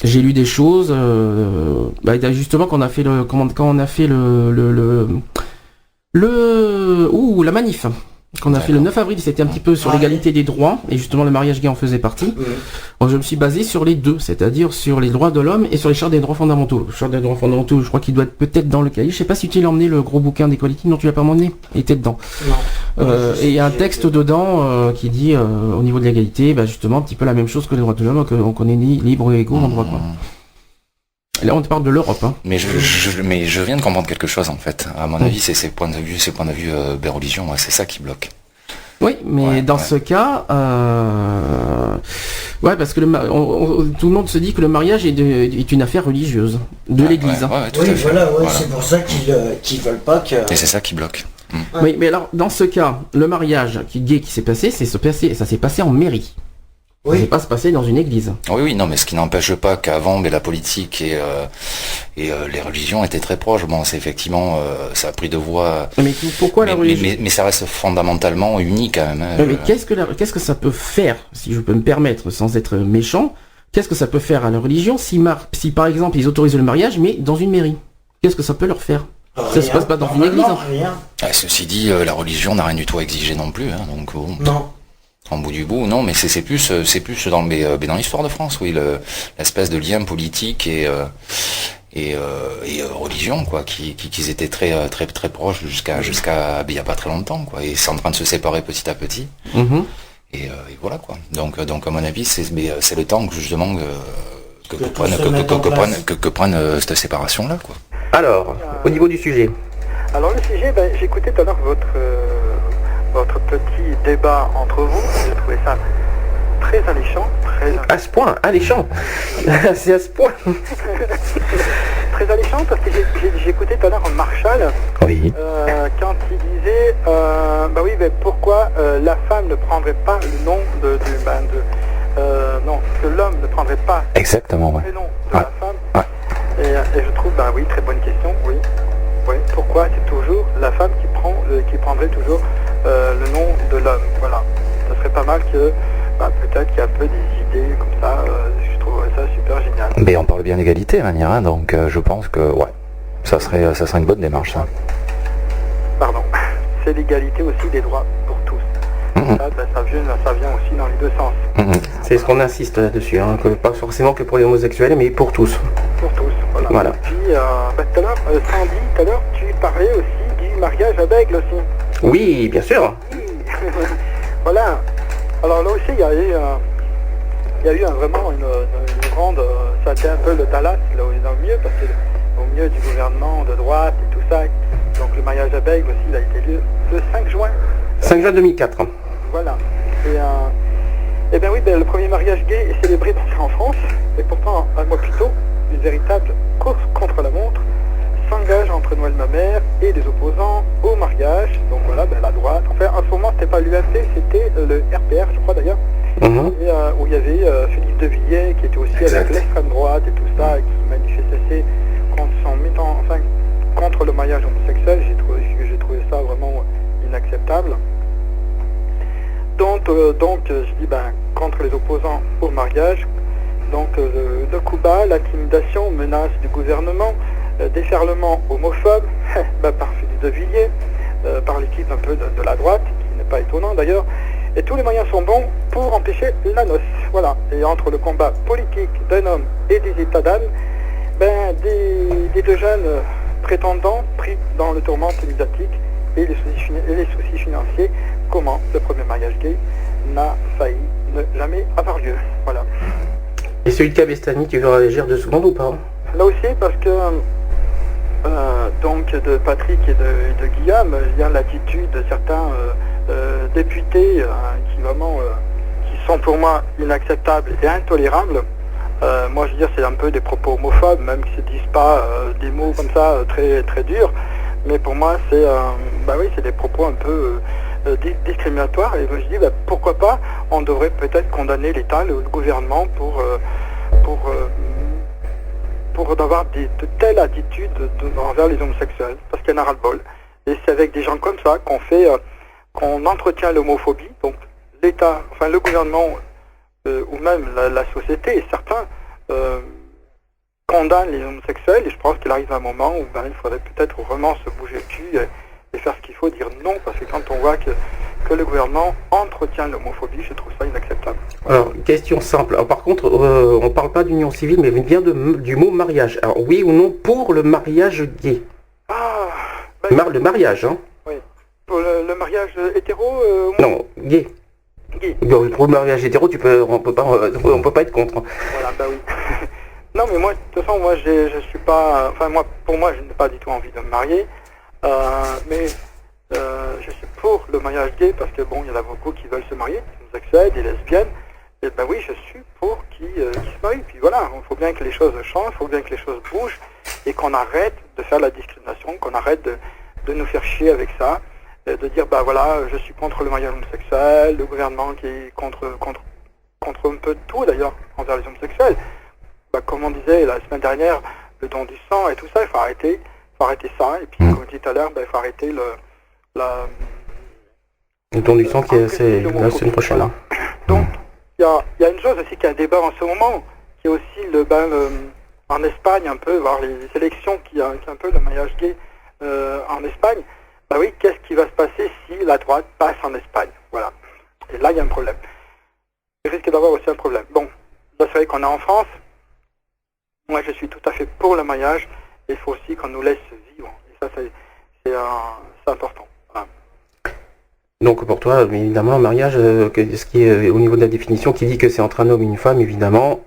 Speaker 4: j'ai lu des choses, justement quand on a fait la manif qu'on a fait le 9 avril, c'était un petit peu sur l'égalité des droits, et justement le mariage gay en faisait partie. Alors, je me suis basé sur les deux, c'est-à-dire sur les droits de l'homme et sur les chartes des droits fondamentaux. Le charte des droits fondamentaux, je crois qu'il doit être peut-être dans le cahier. Je sais pas si tu l'as emmené, le gros bouquin d'Equality. Non, tu l'as pas emmené. Il était dedans. Et il y a un texte dedans qui dit au niveau de l'égalité, justement un petit peu la même chose que les droits de l'homme, qu'on est libre et égaux en droit, quoi. Là, on te parle de l'Europe.
Speaker 5: Mais je viens de comprendre quelque chose, en fait. À mon avis, c'est ces points de vue religion, c'est ça qui bloque.
Speaker 4: Oui, mais ce cas, Ouais, parce que tout le monde se dit que le mariage est une affaire religieuse de l'Église.
Speaker 5: Ouais, tout
Speaker 6: Oui,
Speaker 5: à fait.
Speaker 6: voilà, c'est pour ça qu'ils veulent pas que...
Speaker 5: Et c'est ça qui bloque.
Speaker 4: Oui, mais alors, dans ce cas, le mariage gay qui s'est passé, ça s'est passé en mairie. Ça
Speaker 6: Oui.
Speaker 4: s'est pas se passer dans une église.
Speaker 5: Oui, non, mais ce qui n'empêche pas qu'avant, mais la politique et les religions étaient très proches. Bon, c'est effectivement, ça a pris de voix.
Speaker 4: Mais pourquoi la religion
Speaker 5: mais ça reste fondamentalement uni quand même. Hein.
Speaker 4: Mais qu'est-ce que ça peut faire, si je peux me permettre, sans être méchant, qu'est-ce que ça peut faire à la religion si par exemple ils autorisent le mariage, mais dans une mairie? Qu'est-ce que ça peut leur faire? Ça se passe pas dans une église.
Speaker 6: Normalement, rien.
Speaker 5: Ceci dit, la religion n'a rien du tout à exiger non plus. Hein, donc, bon.
Speaker 6: Non.
Speaker 5: En bout du bout, non, mais c'est plus dans l'histoire de France, oui, l'espèce de lien politique et religion, quoi, qu'ils étaient très très très proches jusqu'à il y a pas très longtemps, quoi, et c'est en train de se séparer petit à petit.
Speaker 4: Mhm.
Speaker 5: Et voilà, quoi. Donc à mon avis, c'est le temps que justement que prenne cette séparation là, quoi.
Speaker 4: Alors, au niveau du sujet.
Speaker 7: Alors le sujet, j'écoutais tout à l'heure votre petit débat entre vous. J'ai trouvé ça très alléchant,
Speaker 4: À ce point, alléchant. C'est à ce point.
Speaker 7: très alléchant parce que j'ai écouté tout à l'heure Marshall
Speaker 4: Oui.
Speaker 7: quand il disait pourquoi la femme ne prendrait pas le nom non, que l'homme ne prendrait pas
Speaker 5: Exactement, ouais.
Speaker 7: le nom de la femme. Et je trouve, très bonne question, oui. Pourquoi c'est toujours la femme qui prendrait toujours le nom de l'homme? Voilà. Ça serait pas mal que peut-être qu'il y a un peu des idées comme ça. Je trouverais ça super génial.
Speaker 5: Mais on parle bien d'égalité, Manière, hein, donc je pense que ça serait une bonne démarche, ça.
Speaker 7: Pardon. C'est l'égalité aussi des droits pour tous. Ça vient aussi dans les deux sens.
Speaker 4: C'est ce qu'on insiste là-dessus, hein, que pas forcément que pour les homosexuels, mais pour tous.
Speaker 7: Pour tous, voilà.
Speaker 4: Voilà.
Speaker 7: Et puis, tout à l'heure, Sandy, tout à l'heure, tu parlais aussi du mariage à bègle aussi.
Speaker 4: Oui, bien sûr.
Speaker 7: Voilà. Alors là aussi, il y a eu vraiment une grande... ça a été un peu le Dallas, là où il est dans le milieu, parce que au milieu du gouvernement de droite et tout ça. Donc le mariage à bègle aussi, il a été lieu le 5 juin.
Speaker 4: 5 juin 2004.
Speaker 7: Voilà. Et le premier mariage gay est célébré en France, et pourtant, un mois plus tôt, une véritable course contre la montre s'engage entre Noël Mamère et les opposants au mariage. Donc voilà, la droite. Enfin, en ce moment, c'était pas l'UMP, c'était le RPR, je crois d'ailleurs, et, où il y avait Philippe de Villiers, qui était aussi avec l'extrême droite et tout ça, et qui manifestait contre le mariage homosexuel. J'ai trouvé ça vraiment inacceptable. Donc je dis contre les opposants au mariage. Donc le coup bas, l'intimidation, menace du gouvernement, déferlement homophobe par Philippe de Villiers, par l'équipe un peu de la droite, qui n'est pas étonnant d'ailleurs. Et tous les moyens sont bons pour empêcher la noce. Voilà. Et entre le combat politique d'un homme et des états d'âme, des deux jeunes prétendants pris dans le tourment médiatique et les soucis financiers, comment le premier mariage gay n'a failli ne jamais avoir lieu. Voilà.
Speaker 4: Et celui de Cabestany, tu veux réagir 2 secondes ou pas?
Speaker 7: Là aussi, parce que donc de Patrick et de Guillaume, il y a l'attitude de certains députés qui sont pour moi inacceptables et intolérables. Moi je veux dire, c'est un peu des propos homophobes, même qu'ils ne se disent pas des mots comme ça très très durs, mais pour moi c'est des propos un peu discriminatoires, et je dis pourquoi pas, on devrait peut-être condamner l'État, le gouvernement pour d'avoir de telles attitudes envers les homosexuels, parce qu'il y en a ras-le-bol. Et c'est avec des gens comme ça qu'on entretient l'homophobie. Donc l'État, le gouvernement, ou même la société, et certains condamnent les homosexuels, et je pense qu'il arrive un moment où il faudrait peut-être vraiment se bouger le cul et faire ce qu'il faut, dire non, parce que quand on voit que le gouvernement entretient l'homophobie, je trouve ça inacceptable. Voilà.
Speaker 4: Alors, question simple. Alors, par contre, on parle pas d'union civile, mais vient du mot mariage. Alors, oui ou non pour le mariage gay? Le mariage, hein?
Speaker 7: Oui. Pour le mariage hétéro
Speaker 4: Non, gay.
Speaker 7: Gay.
Speaker 4: Pour le mariage hétéro, on peut pas être contre.
Speaker 7: Voilà, oui. Non, mais moi, de toute façon, je suis pas... pour moi, je n'ai pas du tout envie de me marier. Mais je suis pour le mariage gay parce que il y en a beaucoup qui veulent se marier, des homosexuels, des lesbiennes, Et ben oui, je suis pour qui se marie. Puis voilà, il faut bien que les choses changent, il faut bien que les choses bougent et qu'on arrête de faire la discrimination, qu'on arrête de nous faire chier avec ça, de dire bah voilà, je suis contre le mariage homosexuel, le gouvernement qui est contre un peu tout d'ailleurs envers les homosexuels. Bah, comme on disait la semaine dernière, le don du sang et tout ça, il faut arrêter ça. Et puis comme je disais tout à l'heure, bah, il faut arrêter
Speaker 4: Le don du sang, c'est la semaine prochaine. Hein.
Speaker 7: Donc, il y a une chose aussi qui est un débat en ce moment, qui est aussi en Espagne un peu, voir les élections qui a un peu le mariage gay en Espagne. Bah oui, qu'est-ce qui va se passer si la droite passe en Espagne? Voilà. Et là, il y a un problème. Il risque d'avoir aussi un problème. Bon, là, c'est vrai qu'on est en France. Moi, je suis tout à fait pour le mariage. Et il faut aussi qu'on nous laisse vivre. Et ça, c'est important. Voilà.
Speaker 4: Donc pour toi, évidemment, le mariage, ce qui est au niveau de la définition, qui dit que c'est entre un homme et une femme, évidemment,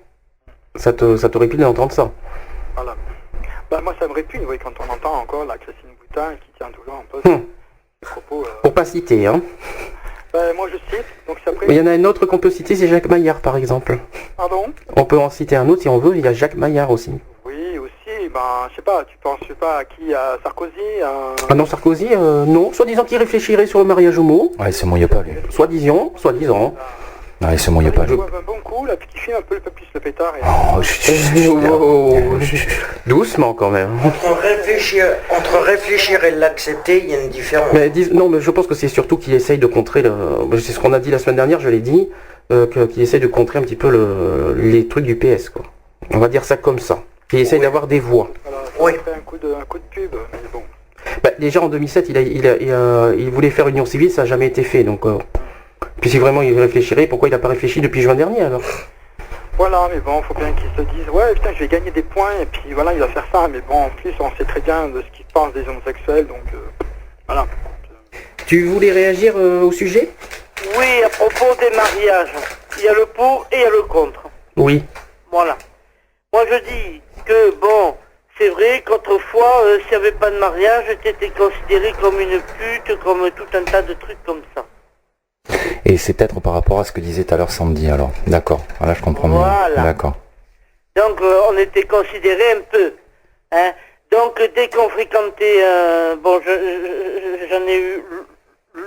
Speaker 4: ça t'aurait plu d'entendre ça.
Speaker 7: Voilà. Bah, moi, ça me répugne, oui, quand on entend encore la Christine Boutin qui tient toujours un peu des propos...
Speaker 4: Pour pas citer, hein.
Speaker 7: Bah, moi, je cite, donc c'est après...
Speaker 4: Mais il y en a un autre qu'on peut citer, c'est Jacques Maillard, par exemple.
Speaker 7: Pardon?
Speaker 4: On peut en citer un autre si on veut, il y a Jacques Maillard aussi.
Speaker 7: Oui, aussi, ben, je sais pas, tu penses, je sais pas, à qui? À Sarkozy?
Speaker 4: Ah non, Sarkozy, non. Soi-disant qu'il réfléchirait sur le mariage homo.
Speaker 5: Ouais, il se mouille pas, lui.
Speaker 4: Soi-disant.
Speaker 5: Ouais, il se mouille pas,
Speaker 7: Je
Speaker 5: lui.
Speaker 7: vois un bon coup, là, puis qui filme un peu plus le pétard. Et...
Speaker 4: Doucement quand même.
Speaker 6: Entre réfléchir et l'accepter, il y a une différence.
Speaker 4: Non, mais je pense que c'est surtout qu'il essaye de contrer c'est ce qu'on a dit la semaine dernière, je l'ai dit, qu'il essaye de contrer un petit peu les trucs du PS, quoi. On va dire ça comme ça. Qu'il essaye d'avoir des voix.
Speaker 7: Voilà,
Speaker 6: Oui.
Speaker 7: fait un coup de pub, mais bon.
Speaker 4: Bah, déjà en 2007, il voulait faire union civile, ça n'a jamais été fait, donc... Puis si vraiment il réfléchirait, pourquoi il n'a pas réfléchi depuis juin dernier alors?
Speaker 7: Voilà, mais bon, faut bien qu'ils se disent, ouais, putain, je vais gagner des points, et puis voilà, il va faire ça, mais bon, en plus, on sait très bien de ce qu'ils pensent des homosexuels, donc voilà.
Speaker 4: Tu voulais réagir au sujet?
Speaker 8: Oui, à propos des mariages, il y a le pour et il y a le contre.
Speaker 4: Oui.
Speaker 8: Voilà. Moi, je dis que, bon, c'est vrai qu'autrefois, s'il n'y avait pas de mariage, t'étais considéré comme une pute, comme tout un tas de trucs comme ça.
Speaker 5: Et c'est peut-être par rapport à ce que disait tout à l'heure Sandy, alors. D'accord, voilà, je comprends
Speaker 8: Voilà.
Speaker 5: mieux. D'accord.
Speaker 8: Donc, on était considéré un peu. Hein. Donc, dès qu'on fréquentait, bon, j'en ai eu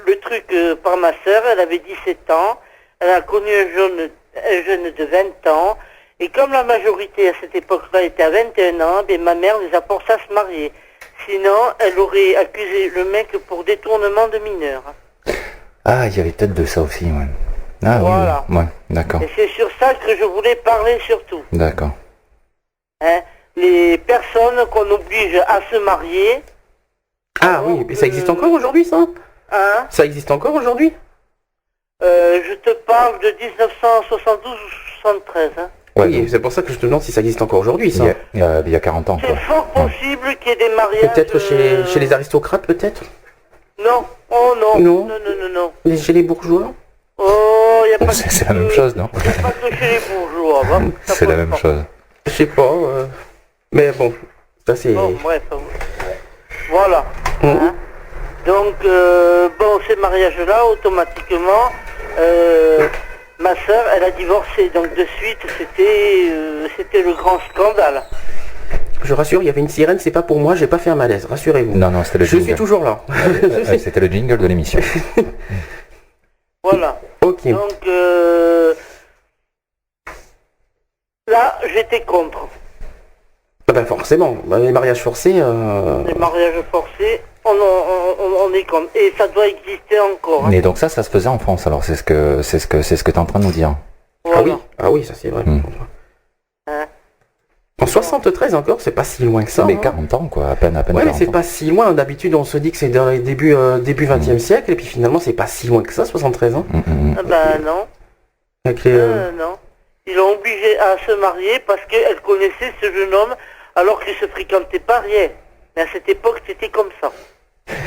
Speaker 8: le truc par ma sœur, elle avait 17 ans, elle a connu un jeune de 20 ans, et comme la majorité à cette époque-là était à 21 ans, ben, ma mère les a forcés à se marier. Sinon, elle aurait accusé le mec pour détournement de mineurs.
Speaker 5: Ah, il y avait peut-être de ça aussi, ouais. Ah
Speaker 8: Voilà.
Speaker 5: oui, ouais, d'accord.
Speaker 8: Et c'est sur ça que je voulais parler surtout.
Speaker 5: D'accord.
Speaker 8: Hein, les personnes qu'on oblige à se marier.
Speaker 4: Ah oui, mais ça existe encore aujourd'hui ça?
Speaker 8: Hein,
Speaker 4: Ça existe encore aujourd'hui?
Speaker 8: je te parle de 1972 ou 73. Hein.
Speaker 5: Ouais,
Speaker 4: Oui,
Speaker 5: donc,
Speaker 4: c'est pour ça que je te demande si ça existe encore aujourd'hui ça.
Speaker 5: il y a 40 ans,
Speaker 8: C'est
Speaker 5: quoi.
Speaker 8: fort possible qu'il y ait des mariages...
Speaker 4: Peut-être chez les aristocrates peut-être?
Speaker 8: Non, oh non,
Speaker 4: Non.
Speaker 8: non.
Speaker 4: Chez les bourgeois?
Speaker 8: Oh, y a pas que...
Speaker 5: C'est la même chose, non?
Speaker 8: Y a pas que chez les bourgeois, va. Ça
Speaker 5: C'est la
Speaker 8: pose
Speaker 5: même
Speaker 8: pas.
Speaker 5: chose.
Speaker 4: Je sais pas, mais bon, ça c'est...
Speaker 8: Bon, bref, voilà. Hein. Donc, bon, ces mariages-là, automatiquement, ma sœur, elle a divorcé. Donc, de suite, c'était le grand scandale.
Speaker 4: Je rassure, il y avait une sirène, c'est pas pour moi, j'ai pas fait un malaise, rassurez-vous.
Speaker 5: Non, c'était le
Speaker 4: Je
Speaker 5: jingle.
Speaker 4: suis toujours là.
Speaker 5: C'était le jingle de l'émission.
Speaker 8: Voilà.
Speaker 4: Ok.
Speaker 8: Donc, là, j'étais contre.
Speaker 4: Ah ben forcément, les mariages forcés...
Speaker 8: Les mariages forcés, on est contre. Et ça doit exister encore. Hein.
Speaker 5: Mais donc ça se faisait en France, alors c'est ce que t'es en train de nous dire.
Speaker 8: Voilà.
Speaker 4: Ah oui, ça c'est vrai.
Speaker 8: Hein.
Speaker 4: En 73 encore, c'est pas si loin que ça.
Speaker 5: Mais
Speaker 4: hein.
Speaker 5: 40 ans, quoi, à peine
Speaker 4: Ouais,
Speaker 5: 40
Speaker 4: mais c'est
Speaker 5: ans.
Speaker 4: pas si loin. D'habitude, on se dit que c'est dans les début 20e siècle, et puis finalement, c'est pas si loin que ça, 73 ans.
Speaker 8: Ah ben non.
Speaker 4: Avec les,
Speaker 8: Non. Ils l'ont obligé à se marier parce qu'elle connaissait ce jeune homme alors qu'ils se fréquentaient pas rien. Mais à cette époque, c'était comme ça.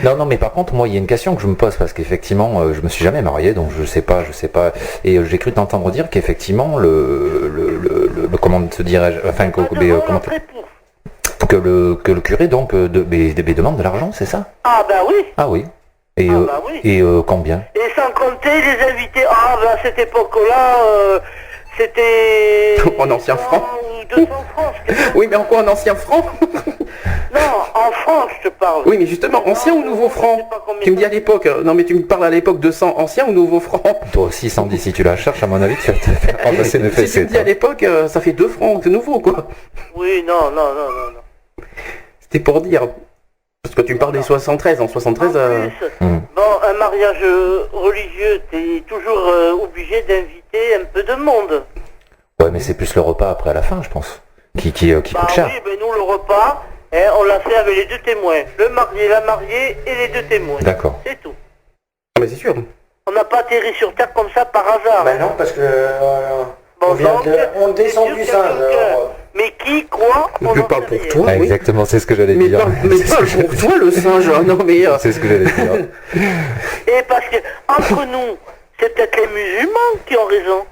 Speaker 5: Non, mais par contre, moi, il y a une question que je me pose, parce qu'effectivement, je me suis jamais marié, donc je sais pas, et j'ai cru t'entendre dire qu'effectivement, comment te dirais-je, enfin, que le curé, donc, demande de l'argent, c'est ça?
Speaker 8: Ah ben oui.
Speaker 5: Ah oui. Et,
Speaker 8: Ah bah oui.
Speaker 5: et combien?
Speaker 8: Et sans compter les invités. Ah ben à cette époque-là, C'était...
Speaker 4: En ancien franc.
Speaker 8: Ou 200 francs.
Speaker 4: Oui, mais en quoi en ancien franc?
Speaker 8: Non, en francs, je te parle.
Speaker 4: Oui, mais justement, ancien ou nouveau franc? Tu me dis à l'époque, non mais tu me parles à l'époque de 100 ancien ou nouveau franc?
Speaker 9: Toi aussi, Sandy, si tu la cherches, à mon avis, tu vas te faire remplacer une
Speaker 4: Si tu me
Speaker 9: fessée.
Speaker 4: dis à l'époque, ça fait 2 francs, c'est nouveau quoi.
Speaker 8: Oui, non.
Speaker 4: C'était pour dire. Parce que tu me parles des 73, en 73...
Speaker 8: Bon, un mariage religieux, t'es toujours obligé d'inviter un peu de monde.
Speaker 9: Ouais, mais c'est plus le repas après à la fin, je pense, qui coûte cher.
Speaker 8: Oui, ben nous, le repas, on l'a fait avec les deux témoins. Le marié, la mariée et les deux témoins.
Speaker 9: D'accord.
Speaker 8: C'est tout.
Speaker 4: Ah mais c'est sûr.
Speaker 8: On n'a pas atterri sur Terre comme ça par hasard.
Speaker 6: Ben non, parce que
Speaker 8: Bon,
Speaker 6: on descend du singe. alors,
Speaker 8: Mais qui, quoi, on
Speaker 4: Je
Speaker 8: en
Speaker 4: parle
Speaker 8: sait
Speaker 4: pour
Speaker 8: rien.
Speaker 4: toi, oui.
Speaker 9: Exactement, c'est ce que j'allais
Speaker 4: Mais
Speaker 9: dire.
Speaker 4: parle pour toi le singe, non mais...
Speaker 9: C'est ce que j'allais dire.
Speaker 8: Et parce que, entre nous, c'est peut-être les musulmans qui ont raison.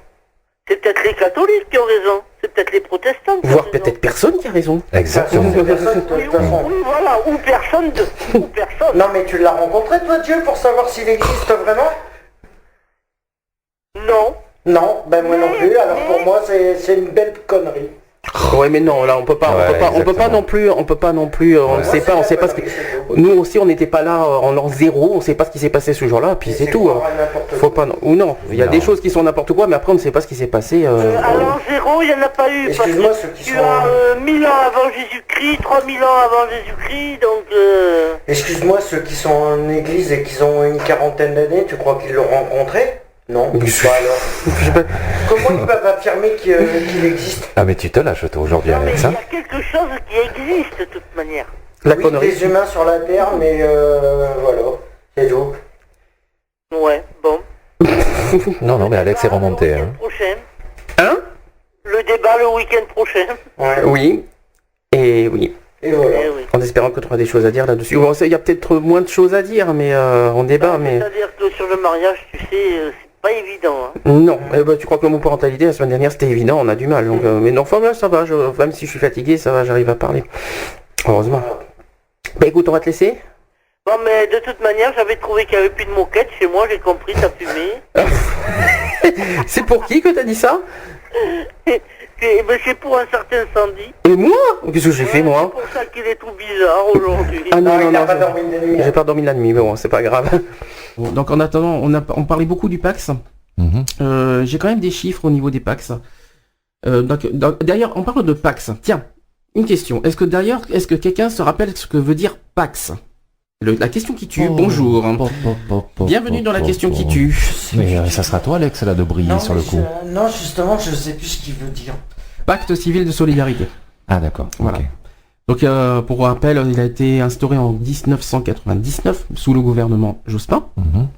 Speaker 8: C'est peut-être les catholiques qui ont raison. C'est peut-être les protestants qui ont
Speaker 4: Voire
Speaker 8: raison.
Speaker 4: peut-être personne qui a raison.
Speaker 9: Exactement.
Speaker 6: personne, de toute façon.
Speaker 8: Oui, voilà, ou personne. Ou personne.
Speaker 6: Non, mais tu l'as rencontré, toi, Dieu, pour savoir s'il existe vraiment?
Speaker 8: Non.
Speaker 6: Non, ben moi non plus. Alors pour moi, c'est une belle connerie.
Speaker 4: Ouais mais non, là on peut pas, on peut pas non plus, on sait pas ce que... Nous aussi on n'était pas là en l'an 0, on sait pas ce qui s'est passé ce jour-là, puis c'est tout. Faut pas, ou non, il y a des choses qui sont n'importe quoi, mais après on ne sait pas ce qui s'est passé.
Speaker 8: À l'an 0, il n'y en a pas eu.
Speaker 6: Excuse-moi,
Speaker 8: parce
Speaker 6: ceux
Speaker 8: que
Speaker 6: qui
Speaker 8: tu
Speaker 6: sont-
Speaker 8: as 1000 ans avant Jésus-Christ, 3000 ans avant Jésus-Christ, donc...
Speaker 6: Excuse-moi, ceux qui sont en église et qui ont une quarantaine d'années, tu crois qu'ils l'ont rencontré? Non. Bah alors. Comment ils peuvent affirmer qu'il existe?
Speaker 9: Ah, mais tu te lâches, toi, aujourd'hui,
Speaker 8: Non, mais
Speaker 9: avec
Speaker 8: il y
Speaker 9: ça.
Speaker 8: a quelque chose qui existe de toute manière.
Speaker 4: La
Speaker 6: Oui,
Speaker 4: connerie.
Speaker 6: des humains sur la Terre, mais voilà, c'est tout.
Speaker 8: Ouais, bon.
Speaker 9: Non, mais Alex est remonté.
Speaker 8: Le
Speaker 9: Hein.
Speaker 8: week-end prochain.
Speaker 4: Hein?
Speaker 8: Le débat le week-end prochain.
Speaker 6: Ouais.
Speaker 4: Oui. Et oui.
Speaker 6: Et voilà.
Speaker 8: Eh oui.
Speaker 4: En espérant que tu auras des choses à dire là-dessus. Bon, il y a peut-être moins de choses à dire, mais on débat, mais...
Speaker 8: C'est-à-dire que sur le mariage, tu sais, c'est pas évident. Hein.
Speaker 4: Non, tu crois que le mot parentalité, la semaine dernière, c'était évident, on a du mal. Donc, mais non, enfin, là, ça va, même si je suis fatigué, ça va, j'arrive à parler. Heureusement. Bah écoute, on va te laisser.
Speaker 8: Bon, mais de toute manière, j'avais trouvé qu'il n'y avait plus de moquette chez moi, j'ai compris, t'as fumé.
Speaker 4: C'est pour qui que t'as dit ça?
Speaker 8: Ben, c'est pour un certain Sandy.
Speaker 4: Et moi? Qu'est-ce que j'ai fait, moi?
Speaker 8: C'est pour ça qu'il est tout bizarre aujourd'hui.
Speaker 4: Ah non,
Speaker 6: il n'a
Speaker 4: non,
Speaker 6: pas dormi de nuit.
Speaker 4: j'ai pas dormi la nuit, mais bon, c'est pas grave. Donc en attendant, on parlait beaucoup du PAX.
Speaker 9: Mhm.
Speaker 4: J'ai quand même des chiffres au niveau des PAX. D'ailleurs, on parle de PAX. Tiens, une question. Est-ce que quelqu'un se rappelle ce que veut dire PAX? La question qui tue, bonjour. Bienvenue dans la question qui tue.
Speaker 10: Mais ça sera toi, Alex, là, de briller sur le coup.
Speaker 6: Non, justement, je sais plus ce qu'il veut dire.
Speaker 4: Pacte civil de solidarité.
Speaker 10: Ah, d'accord.
Speaker 4: Voilà.
Speaker 10: Ok.
Speaker 4: Donc pour rappel, il a été instauré en 1999 sous le gouvernement Jospin.
Speaker 10: Mhm.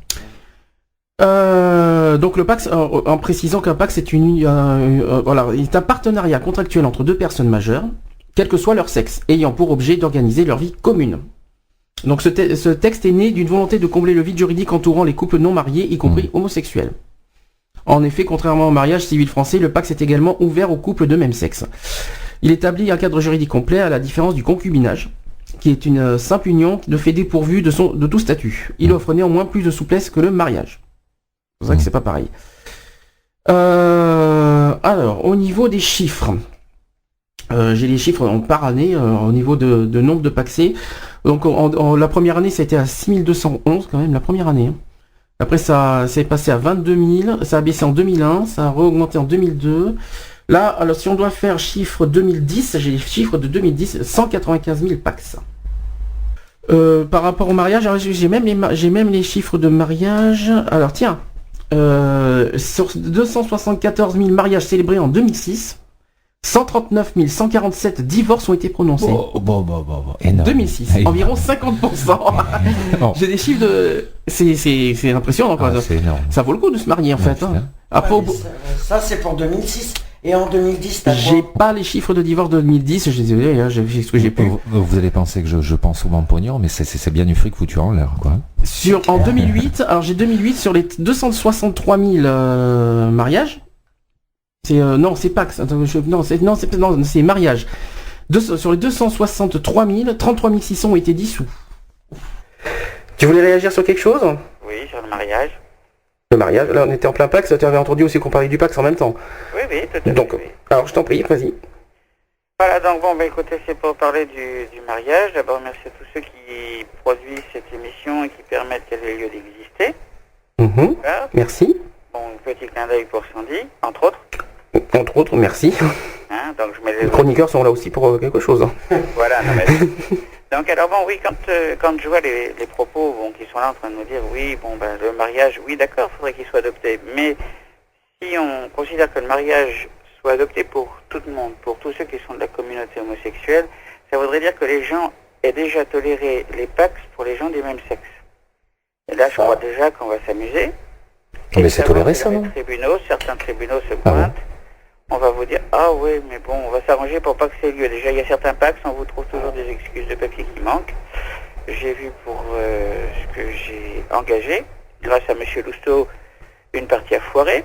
Speaker 4: Donc le PAX, en précisant qu'un PAX est est un partenariat contractuel entre deux personnes majeures, quel que soit leur sexe, ayant pour objet d'organiser leur vie commune. Donc ce texte est né d'une volonté de combler le vide juridique entourant les couples non mariés, y compris homosexuels. En effet, contrairement au mariage civil français, le PAX est également ouvert aux couples de même sexe. Il établit un cadre juridique complet à la différence du concubinage, qui est une simple union de fait dépourvue de tout statut. Il offre néanmoins plus de souplesse que le mariage. C'est pour ça que c'est pas pareil. Alors, au niveau des chiffres, j'ai les chiffres par année au niveau de nombre de paxés. Donc la première année, ça a été à 6211 quand même, la première année. Après, ça s'est passé à 22 000, ça a baissé en 2001, ça a re-augmenté en 2002. Là, alors si on doit faire chiffre 2010, j'ai les chiffres de 2010, 195 000 pax. Par rapport au mariage, j'ai même les chiffres de mariage. Alors tiens, sur 274 000 mariages célébrés en 2006, 139 147 divorces ont été prononcés.
Speaker 10: Énorme.
Speaker 4: 2006, environ 50%. J'ai des chiffres de... C'est impressionnant quoi.
Speaker 9: C'est énorme.
Speaker 4: Ça vaut le coup de se marier en fait. Hein. Après,
Speaker 6: Ouais, ça c'est pour 2006. Et en 2010, t'as
Speaker 4: j'ai
Speaker 6: quoi?
Speaker 4: pas les chiffres de divorce de 2010, je suis désolé, hein, j'ai fait ce que j'ai pu.
Speaker 10: Vous allez penser que je pense souvent pognon, mais c'est bien du fric foutu en l'air, quoi.
Speaker 4: En 2008, alors j'ai 2008 sur les 263 000 mariages. Non, c'est Pax. C'est mariage. Sur les 263 000, 33 600 ont été dissous. Tu voulais réagir sur quelque chose?
Speaker 11: Oui, sur le mariage.
Speaker 4: Le mariage, là on était en plein Pax, tu avais entendu aussi qu'on parlait du Pax en même temps.
Speaker 11: Oui, tout à fait.
Speaker 4: Donc, alors je t'en prie, vas-y.
Speaker 11: Voilà, donc bon, écoutez, c'est pour parler du mariage. D'abord, merci à tous ceux qui produisent cette émission et qui permettent qu'elle ait lieu d'exister. Voilà.
Speaker 4: Merci.
Speaker 11: Bon, petit clin d'œil pour Sandy, entre autres.
Speaker 4: Entre autres, merci.
Speaker 11: Hein, donc je mets les
Speaker 4: chroniqueurs sont là aussi pour quelque chose.
Speaker 11: Voilà, non mais... Donc alors bon, oui, quand je vois les propos qui sont là en train de nous dire, oui, le mariage, oui d'accord, il faudrait qu'il soit adopté, mais si on considère que le mariage soit adopté pour tout le monde, pour tous ceux qui sont de la communauté homosexuelle, ça voudrait dire que les gens aient déjà toléré les Pax pour les gens du même sexe. Et là, je crois déjà qu'on va s'amuser.
Speaker 9: Mais c'est toléré ça, non?
Speaker 11: Certains tribunaux se pointent. On va vous dire, ah oui, mais bon, on va s'arranger pour pas que c'est lieu. Déjà, il y a certains Pax, on vous trouve toujours des excuses de papier qui manquent. J'ai vu pour ce que j'ai engagé, grâce à Monsieur Lousteau, une partie à foirer.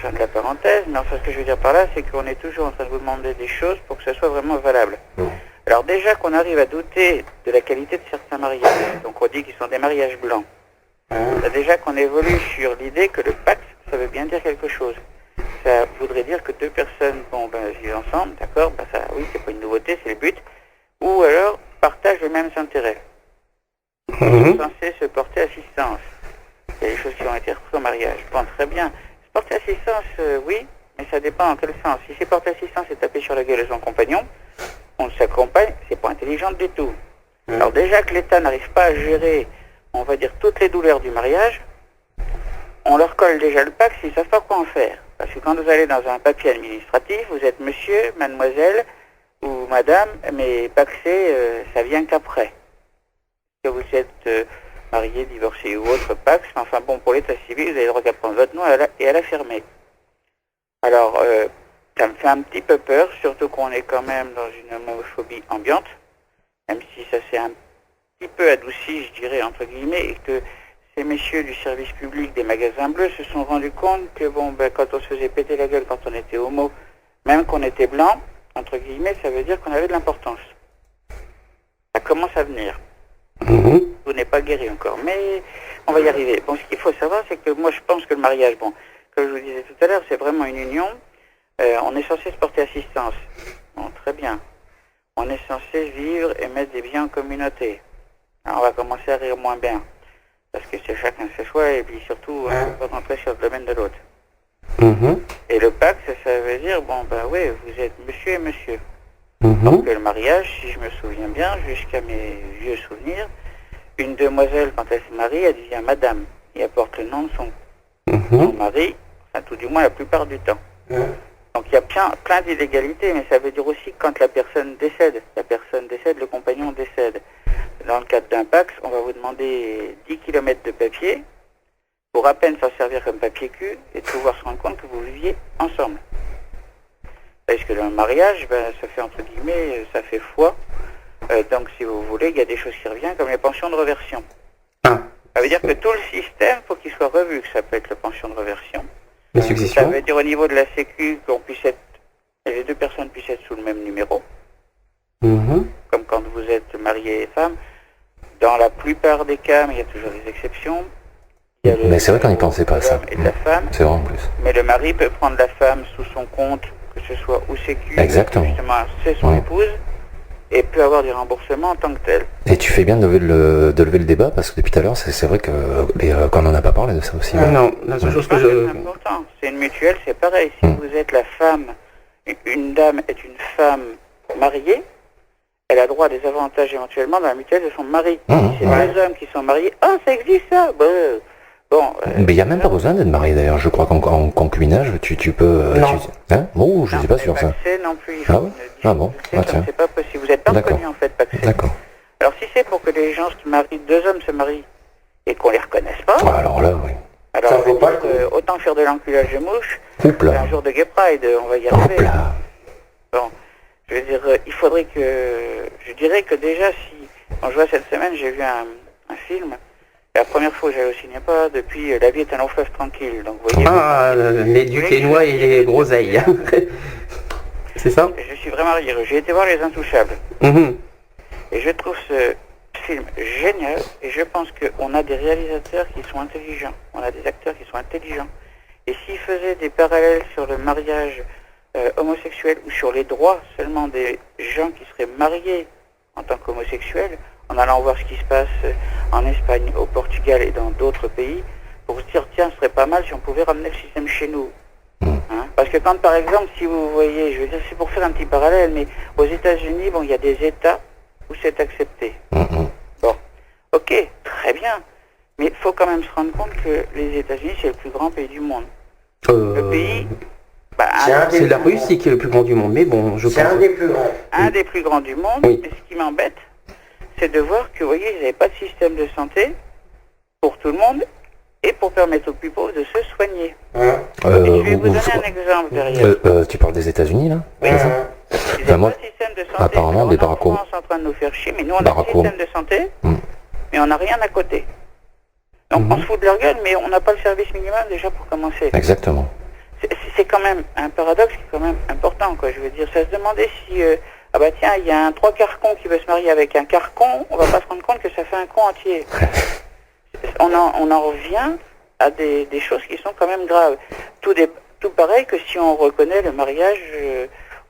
Speaker 11: Fin de la parenthèse, mais enfin, ce que je veux dire par là, c'est qu'on est toujours en train de vous demander des choses pour que ça soit vraiment valable. Alors déjà qu'on arrive à douter de la qualité de certains mariages, donc on dit qu'ils sont des mariages blancs. Déjà qu'on évolue sur l'idée que le Pax, ça veut bien dire quelque chose. Ça voudrait dire que deux personnes, vivent ensemble, d'accord, ça, oui, c'est pas une nouveauté, c'est le but, ou alors partagent les mêmes intérêts. Ils sont censés se porter assistance. Il y a des choses qui ont été reprises au mariage. Bon, très bien. Se porter assistance, oui, mais ça dépend en quel sens. Si c'est porter assistance et taper sur la gueule de son compagnon, on s'accompagne, c'est pas intelligent du tout. Alors déjà que l'État n'arrive pas à gérer, on va dire, toutes les douleurs du mariage, on leur colle déjà le Pax, ils ne savent pas quoi en faire. Parce que quand vous allez dans un papier administratif, vous êtes monsieur, mademoiselle ou madame, mais paxé, ça vient qu'après. Que vous êtes marié, divorcé ou autre Pax, mais enfin bon, pour l'état civil, vous avez le droit qu'à prendre votre nom et à la fermer. Alors, ça me fait un petit peu peur, surtout qu'on est quand même dans une homophobie ambiante, même si ça s'est un petit peu adouci, je dirais, entre guillemets, et que ces messieurs du service public des magasins bleus se sont rendus compte que quand on se faisait péter la gueule quand on était homo, même qu'on était blanc, entre guillemets, ça veut dire qu'on avait de l'importance. Ça commence à venir. Vous n'êtes pas guéri encore, mais on va y arriver. Bon, ce qu'il faut savoir, c'est que moi je pense que le mariage, comme je vous disais tout à l'heure, c'est vraiment une union. On est censé se porter assistance. Bon, très bien. On est censé vivre et mettre des biens en communauté. Alors, on va commencer à rire moins bien. Parce que c'est chacun ses choix et puis surtout, on ne peut pas rentrer sur le domaine de l'autre. Et le Pax, ça veut dire, oui, vous êtes monsieur et monsieur. Donc le mariage, si je me souviens bien, jusqu'à mes vieux souvenirs, une demoiselle, quand elle se marie, elle devient madame. Et elle porte le nom de son mari, enfin tout du moins la plupart du temps. Donc il y a plein d'illégalités, mais ça veut dire aussi que quand la personne décède, le compagnon décède. Dans le cadre d'un Pax, on va vous demander 10 km de papier pour à peine s'en servir comme papier cul et de pouvoir se rendre compte que vous viviez ensemble. Parce que dans le mariage, ça fait entre guillemets, ça fait foi. Donc si vous voulez, il y a des choses qui reviennent comme les pensions de reversion. Ça veut dire que tout le système, faut qu'il soit revu, que ça peut être la pension de reversion.
Speaker 4: La succession.
Speaker 11: Ça veut dire au niveau de la Sécu qu'on puisse être, les deux personnes puissent être sous le même numéro. Comme quand vous êtes marié et femme. Dans la plupart des cas, mais il y a toujours des exceptions.
Speaker 9: Mais c'est vrai qu'on n'y pensait pas à ça.
Speaker 11: Et de la femme.
Speaker 9: C'est vrai en plus.
Speaker 11: Mais le mari peut prendre la femme sous son compte, que ce soit ou Sécu,
Speaker 9: exactement.
Speaker 11: Justement, c'est son épouse, et peut avoir du remboursement en tant que tel.
Speaker 9: Et tu fais bien de lever le débat, parce que depuis tout à l'heure, c'est vrai que qu'on n'en a pas parlé de ça aussi.
Speaker 4: Non, la seule chose que
Speaker 11: c'est important. C'est une mutuelle, c'est pareil. Si vous êtes la femme, une dame est une femme mariée, elle a droit à des avantages éventuellement dans la mutuelle de son mari. Si c'est deux hommes qui sont mariés, ça existe ça.
Speaker 9: Mais il n'y a même pas besoin d'être marié d'ailleurs. Je crois qu'en concubinage, tu peux.
Speaker 11: Non.
Speaker 9: Je ne sais pas sur ça.
Speaker 11: Non plus.
Speaker 9: Tiens.
Speaker 11: C'est pas possible. Vous n'êtes pas reconnu en fait, Paxé.
Speaker 9: D'accord.
Speaker 11: Alors si c'est pour que les gens se marient, deux hommes se marient et qu'on les reconnaisse pas.
Speaker 9: Alors là, oui.
Speaker 11: Alors ça vaut pas autant faire de l'enculage de mouche. Un jour de Gay Pride, on va y arriver. Bon. Je veux dire, il faudrait que... Je dirais que déjà, si... Quand je vois cette semaine, j'ai vu un film. La première fois que j'allais au cinéma, depuis La vie est un long fleuve tranquille. Donc, vous voyez,
Speaker 4: les ducs, les noix et les groseilles. C'est ça?
Speaker 11: Je suis vraiment rigoureux. J'ai été voir Les Intouchables. Et je trouve film génial et je pense qu'on a des réalisateurs qui sont intelligents, on a des acteurs qui sont intelligents. Et s'ils faisaient des parallèles sur le mariage homosexuel ou sur les droits seulement des gens qui seraient mariés en tant qu'homosexuels, en allant voir ce qui se passe en Espagne, au Portugal et dans d'autres pays, pour se dire tiens, ce serait pas mal si on pouvait ramener le système chez nous. Hein, parce que quand par exemple, si vous voyez, je veux dire, c'est pour faire un petit parallèle, mais aux États-Unis, bon, il y a des États où c'est accepté. Bon, ok, très bien, mais il faut quand même se rendre compte que les États-Unis, c'est le plus grand pays du monde. Le pays,
Speaker 4: c'est la Russie qui est le plus grand du monde, mais bon, je pense.
Speaker 6: C'est un des plus grands.
Speaker 11: Un des plus grands du monde,
Speaker 4: Oui.
Speaker 11: mais ce qui m'embête, c'est de voir que, vous voyez, ils n'avaient pas de système de santé pour tout le monde et pour permettre aux plus pauvres de se soigner. Et je vais vous donner un exemple derrière.
Speaker 9: Tu parles des États-Unis là?
Speaker 11: Oui. Ils n'ont
Speaker 9: moi,
Speaker 11: pas de système de santé.
Speaker 9: apparemment, des Barack Obama.
Speaker 11: On est en train de nous faire chier, mais nous on a un système de santé, mais on n'a rien à côté. Donc on se fout de leur gueule, mais on n'a pas le service minimum déjà pour commencer.
Speaker 9: Exactement.
Speaker 11: C'est quand même un paradoxe qui est quand même important, quoi. Je veux dire, ça se demandait si, ah bah tiens, il y a un 3/4 con qui veut se marier avec un quart con, on va pas se rendre compte que ça fait un con entier. On en revient à des choses qui sont quand même graves. Tout pareil que si on reconnaît le mariage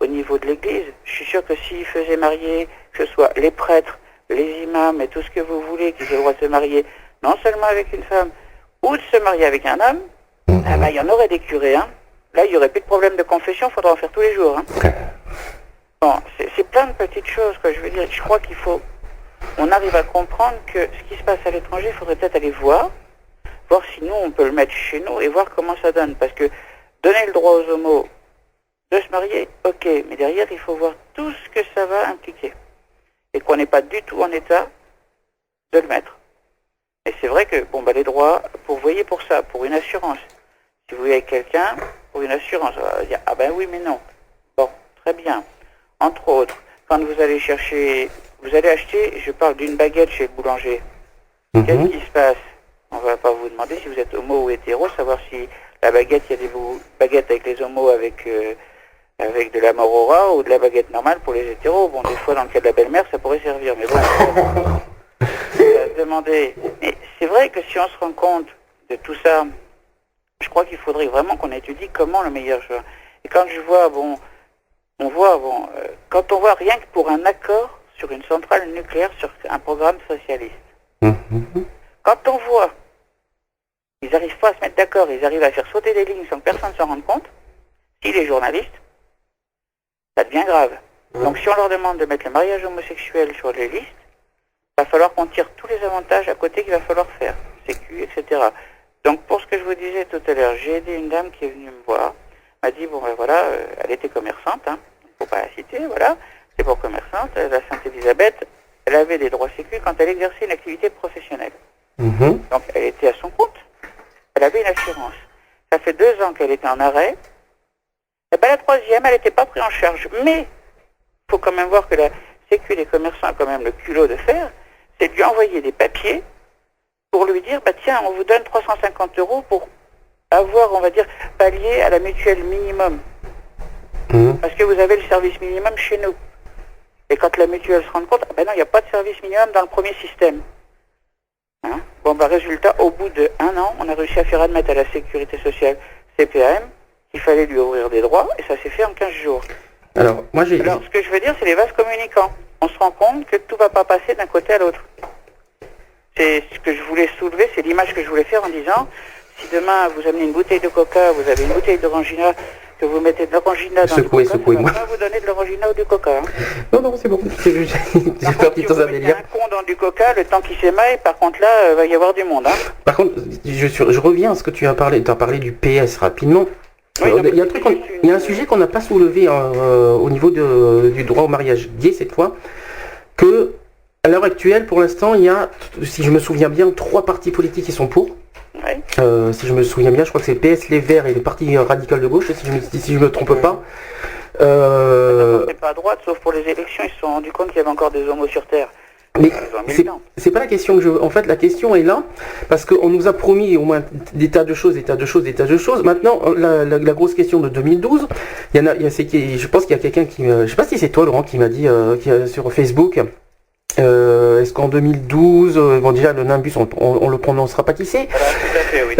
Speaker 11: au niveau de l'église. Je suis sûr que s'ils faisaient marier, que ce soit les prêtres, les imams et tout ce que vous voulez, qu'ils aient le droit de se marier, non seulement avec une femme, ou de se marier avec un homme, ah bah, il y en aurait des curés, hein. Là, il n'y aurait plus de problème de confession, il faudra en faire tous les jours. Hein. Bon, c'est plein de petites choses, quoi. Je veux dire, je crois qu'il faut... On arrive à comprendre que ce qui se passe à l'étranger, il faudrait peut-être aller voir si nous, on peut le mettre chez nous et voir comment ça donne. Parce que donner le droit aux homos de se marier, ok, mais derrière, il faut voir tout ce que ça va impliquer. Et qu'on n'est pas du tout en état de le mettre. Et c'est vrai que, bon, bah, les droits, vous voyez pour ça, pour une assurance. Si vous voyez avec quelqu'un, pour une assurance, on va dire, ah ben oui, mais non. Bon, très bien. Entre autres, quand vous allez chercher, vous allez acheter, je parle d'une baguette chez le boulanger. Qu'est-ce qui se passe? On va pas vous demander si vous êtes homo ou hétéro, savoir si la baguette, il y a des baguettes avec les homos avec de la morora ou de la baguette normale pour les hétéros. Bon, des fois, dans le cas de la belle-mère, ça pourrait servir, mais bon, on va se demander. Mais c'est vrai que si on se rend compte de tout ça, je crois qu'il faudrait vraiment qu'on étudie comment le meilleur choix. Et quand je vois, quand on voit rien que pour un accord sur une centrale nucléaire, sur un programme socialiste, quand on voit qu'ils n'arrivent pas à se mettre d'accord, ils arrivent à faire sauter des lignes sans que personne ne s'en rende compte, si les journalistes, ça devient grave. Donc si on leur demande de mettre le mariage homosexuel sur les listes, il va falloir qu'on tire tous les avantages à côté qu'il va falloir faire, sécu, etc. Donc pour ce que je vous disais tout à l'heure, j'ai aidé une dame qui est venue me voir, m'a dit, bon ben voilà, elle était commerçante, hein, il ne faut pas la citer, voilà, c'est pour commerçante, la Sainte-Élisabeth, elle avait des droits sécu quand elle exerçait une activité professionnelle. Donc elle était à son compte, elle avait une assurance. Ça fait 2 ans qu'elle était en arrêt, et ben la 3e, elle n'était pas prise en charge, mais il faut quand même voir que la sécu des commerçants a quand même le culot de faire, c'est de lui envoyer des papiers pour lui dire, bah tiens, on vous donne 350 € pour avoir, on va dire, pallier à la mutuelle minimum. Parce que vous avez le service minimum chez nous. Et quand la mutuelle se rend compte, ah ben non, il n'y a pas de service minimum dans le premier système. Hein? Bon, bah résultat, au bout de 1 an, on a réussi à faire admettre à la sécurité sociale CPAM qu'il fallait lui ouvrir des droits, et ça s'est fait en 15 jours.
Speaker 4: Alors,
Speaker 11: ce que je veux dire, c'est les vases communicants. On se rend compte que tout ne va pas passer d'un côté à l'autre. C'est ce que je voulais soulever, c'est l'image que je voulais faire en disant, si demain vous amenez une bouteille de coca, vous avez une bouteille d'orangina, que vous mettez de l'orangina dans le coca, ça ne va pas vous donner de l'orangina ou du coca. Hein.
Speaker 4: Non, c'est bon. J'ai parti dans un délire.
Speaker 11: Un con dans du coca, le temps qu'il s'émaille, par contre là, va y avoir du monde. Hein.
Speaker 4: Par contre, je reviens à ce que tu as parlé. Tu as parlé du PS rapidement.
Speaker 11: Oui,
Speaker 4: il y a un sujet qu'on n'a pas soulevé au niveau du droit au mariage gay cette fois, que à l'heure actuelle, pour l'instant, il y a, si je me souviens bien, 3 partis politiques qui sont pour.
Speaker 11: Oui.
Speaker 4: Si je me souviens bien, je crois que c'est le PS, les Verts et le Parti radical de gauche, si je me trompe pas.
Speaker 11: C'est pas à droite, sauf pour les élections, ils se sont rendus compte qu'il y avait encore des homos sur Terre.
Speaker 4: Mais c'est pas la question que je... En fait, la question est là, parce qu'on nous a promis au moins des tas de choses. Maintenant, la grosse question de 2012, je pense qu'il y a quelqu'un qui... Je sais pas si c'est toi, Laurent, qui m'a dit sur Facebook... est-ce qu'en 2012, bon déjà le Nimbus, on le prononcera pas qui c'est.
Speaker 11: Voilà, tout à fait, oui.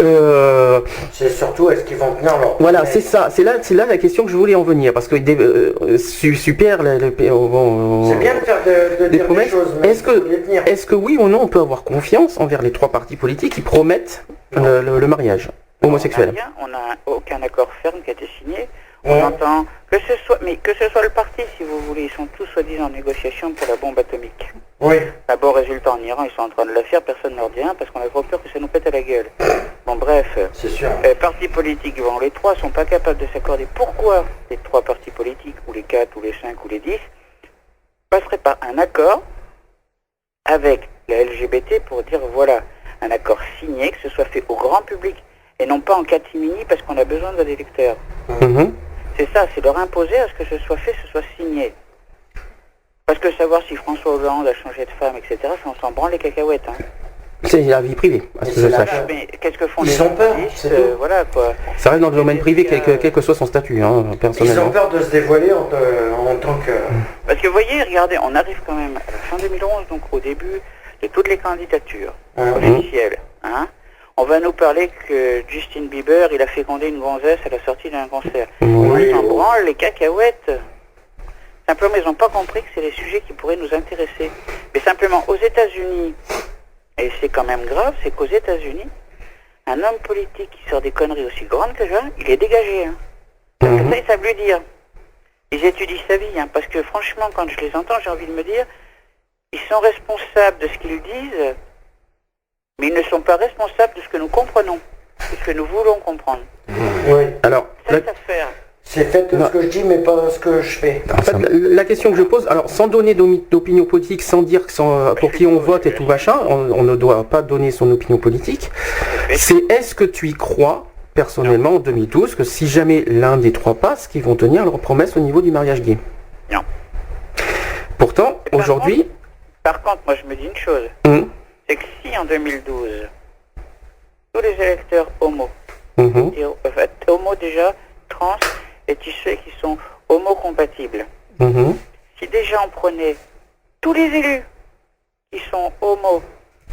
Speaker 6: C'est surtout, est-ce qu'ils vont tenir leur...
Speaker 4: Voilà, c'est ça, c'est là la question que je voulais en venir, parce que super,
Speaker 6: c'est bien de faire de dire
Speaker 4: promesses.
Speaker 6: des choses, mais
Speaker 4: Est-ce que oui ou non on peut avoir confiance envers les trois partis politiques qui promettent le mariage homosexuel?
Speaker 11: On n'a aucun accord ferme qui a été signé. On entend que ce soit le parti, si vous voulez, ils sont tous soi-disant en négociation pour la bombe atomique.
Speaker 6: Oui.
Speaker 11: D'abord, résultat, en Iran, ils sont en train de la faire, personne ne leur dit rien parce qu'on a trop peur que ça nous pète à la gueule. Bon, bref.
Speaker 6: C'est sûr.
Speaker 11: Partis politiques, bon, les trois sont pas capables de s'accorder. Pourquoi les trois partis politiques, ou les 4, ou les 5, ou les 10, passeraient pas un accord avec la LGBT pour dire, voilà, un accord signé, que ce soit fait au grand public, et non pas en catimini parce qu'on a besoin de l'électeur. C'est ça, c'est leur imposer à ce que ce soit fait, ce soit signé. Parce que savoir si François Hollande a changé de femme, etc., ça on s'en branle les cacahuètes. Hein.
Speaker 4: C'est la vie privée, à ce que je sache.
Speaker 11: Mais qu'est-ce que font
Speaker 6: ils
Speaker 11: les
Speaker 6: ont peur,
Speaker 11: journalistes, voilà quoi.
Speaker 4: Ça reste dans le domaine privé, quel que soit son statut, personnellement.
Speaker 6: Ils ont peur de se dévoiler en tant que...
Speaker 11: Parce que vous voyez, regardez, on arrive quand même à la fin 2011, donc au début de toutes les candidatures officielles. Hein. On va nous parler que Justin Bieber, il a fécondé une gonzesse à la sortie d'un concert. On s'en branle les cacahuètes. Simplement, ils n'ont pas compris que c'est des sujets qui pourraient nous intéresser. Mais simplement, aux États-Unis, et c'est quand même grave, c'est qu'aux États-Unis, un homme politique qui sort des conneries aussi grandes que ça, il est dégagé. Hein. Parce que ça, ils savent lui dire. Ils étudient sa vie, hein, parce que franchement, quand je les entends, j'ai envie de me dire, ils sont responsables de ce qu'ils disent, mais ils ne sont pas responsables de ce que nous comprenons, de ce que nous voulons comprendre.
Speaker 6: Oui.
Speaker 4: Alors,
Speaker 6: c'est fait ce que je dis, mais pas ce que je fais.
Speaker 4: En fait, la question que je pose, alors sans donner d'opinion politique, sans dire pour qui on vote et tout machin, on ne doit pas donner son opinion politique, c'est est-ce que tu y crois, personnellement, en 2012, que si jamais l'un des trois passe, qu'ils vont tenir leur promesse au niveau du mariage gay?
Speaker 11: Non.
Speaker 4: Pourtant, aujourd'hui...
Speaker 11: Par contre, moi je me dis une chose, c'est que si en 2012, tous les électeurs homo, homo déjà, trans, et tous ceux qui sont homo-compatibles, si déjà on prenait tous les élus qui sont homo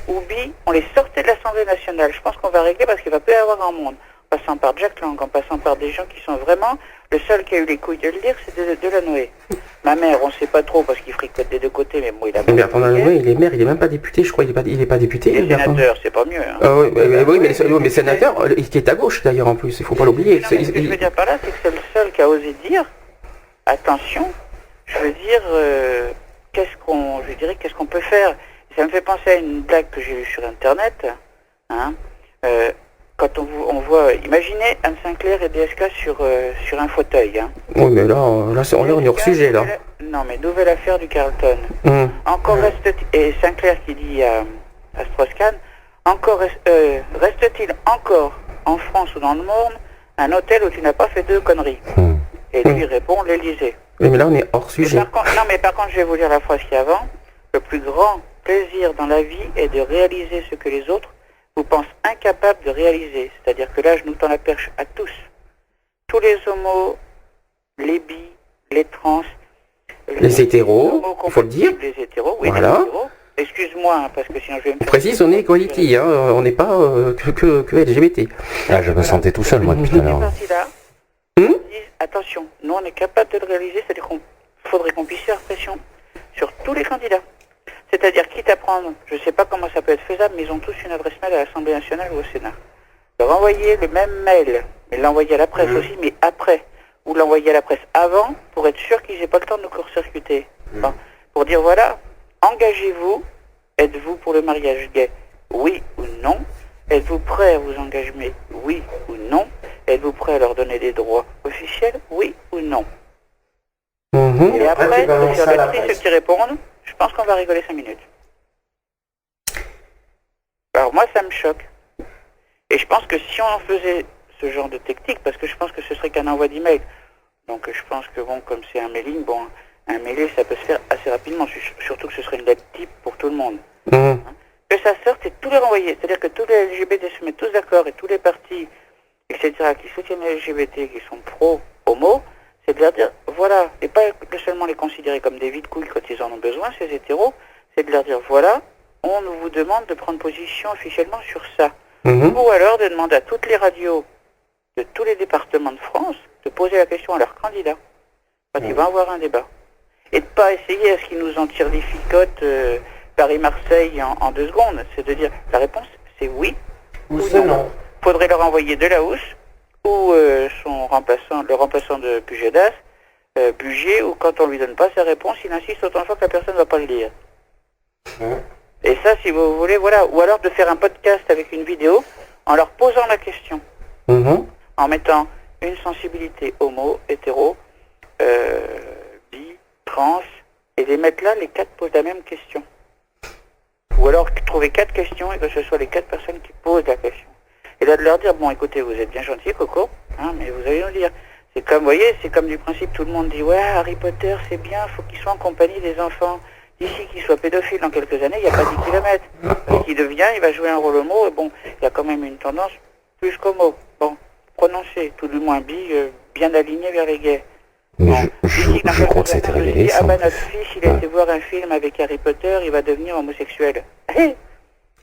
Speaker 11: ou bi, on les sortait de l'Assemblée nationale, je pense qu'on va régler parce qu'il va plus y avoir grand monde. En passant par Jack Lang, en passant par des gens qui sont vraiment... Le seul qui a eu les couilles de le dire, c'est Delanoë. Ma mère, on ne sait pas trop parce qu'il fricote des deux côtés, mais bon, il a...
Speaker 4: Mais attends, il est maire, il est même pas député, je crois, il est pas député.
Speaker 11: Il est sénateur, c'est pas mieux. Hein.
Speaker 4: Oui, mais sénateur, qui est à gauche d'ailleurs en plus, il faut pas l'oublier.
Speaker 11: Ce que je veux dire par là, c'est que c'est le seul qui a osé dire, attention, je veux dire, qu'est-ce qu'on peut faire. Ça me fait penser à une blague que j'ai vue sur Internet, hein, quand on voit, imaginez Anne Sinclair et DSK sur un fauteuil. Hein.
Speaker 4: Oui, mais là on est hors sujet, là.
Speaker 11: Non, mais nouvelle affaire du Carlton. Encore et Sinclair qui dit à Strauss-Kahn, reste-t-il encore en France ou dans le monde un hôtel où tu n'as pas fait de conneries? Et lui répond, l'Élysée.
Speaker 4: Oui, mais là on est hors sujet.
Speaker 11: Par contre, je vais vous lire la phrase qui est avant. Le plus grand plaisir dans la vie est de réaliser ce que les autres vous pensent incapables de réaliser. C'est-à-dire que là, je nous tends la perche à tous. Tous les homos, les bi, les trans,
Speaker 4: les hétéros, il faut le dire.
Speaker 11: Les hétéros, oui,
Speaker 4: voilà.
Speaker 11: Les hétéros. Excuse-moi, hein, parce que sinon je vais me...
Speaker 4: On précise, on est equality, hein, on n'est pas que LGBT.
Speaker 9: Ah, je me sentais tout seul, moi, depuis tout à l'heure.
Speaker 11: Attention, nous on est capable de le réaliser, c'est-à-dire qu'il faudrait qu'on puisse faire pression sur tous les candidats. C'est-à-dire, quitte à prendre, je ne sais pas comment ça peut être faisable, mais ils ont tous une adresse mail à l'Assemblée nationale ou au Sénat. Leur envoyer le même mail, mais l'envoyer à la presse aussi, mais après, ou l'envoyer à la presse avant, pour être sûr qu'ils n'aient pas le temps de nous court-circuiter. Bon, pour dire, voilà, engagez-vous, êtes-vous pour le mariage gay? Oui ou non? Êtes-vous prêt à vous engager? Oui ou non? Êtes-vous prêt à leur donner des droits officiels? Oui ou non? Et après, sur la tri, ceux qui répondent, je pense qu'on va rigoler 5 minutes. Alors moi, ça me choque. Et je pense que si on en faisait ce genre de technique, parce que je pense que ce serait qu'un envoi d'email, donc je pense que bon, comme c'est un mailing, bon, un mailé, ça peut se faire assez rapidement, surtout que ce serait une lettre type pour tout le monde. Que ça sorte et tous les renvoyer, c'est-à-dire que tous les LGBT se mettent tous d'accord et tous les partis, etc., qui soutiennent les LGBT, qui sont pro-homo, c'est de leur dire, voilà, et pas seulement les considérer comme des vides couilles quand ils en ont besoin, ces hétéros, c'est de leur dire, voilà, on vous demande de prendre position officiellement sur ça.
Speaker 4: Mhm.
Speaker 11: Ou alors de demander à toutes les radios de tous les départements de France de poser la question à leurs candidats quand ils vont avoir un débat. Et de ne pas essayer à ce qu'ils nous en tirent des ficottes Paris-Marseille en 2 secondes. C'est de dire, la réponse c'est oui
Speaker 6: Ou c'est non.
Speaker 11: Faudrait leur envoyer de la housse ou le remplaçant de Pujadas, Bugier, ou quand on lui donne pas sa réponse, il insiste autant de fois que la personne ne va pas le lire. Et ça, si vous voulez, voilà. Ou alors de faire un podcast avec une vidéo en leur posant la question. En mettant une sensibilité homo, hétéro, bi, trans, et les mettre là, les 4 posent la même question. Ou alors trouver 4 questions et que ce soit les 4 personnes qui posent la question. Et là de leur dire, bon écoutez, vous êtes bien gentil Coco, hein, mais vous allez nous dire. C'est comme, vous voyez, c'est comme du principe, tout le monde dit, ouais, Harry Potter c'est bien, faut qu'il soit en compagnie des enfants. D'ici qu'il soit pédophile dans quelques années, il n'y a pas 10 kilomètres. Et qu'il devient, il va jouer un rôle homo, et bon, il y a quand même une tendance plus qu'homo. Bon, prononcé, tout du moins bien aligné vers les gays.
Speaker 9: Mais je crois que ça a été révélé,
Speaker 11: dit,
Speaker 9: ça.
Speaker 11: ah bah notre fils, il a été voir un film avec Harry Potter, il va devenir homosexuel.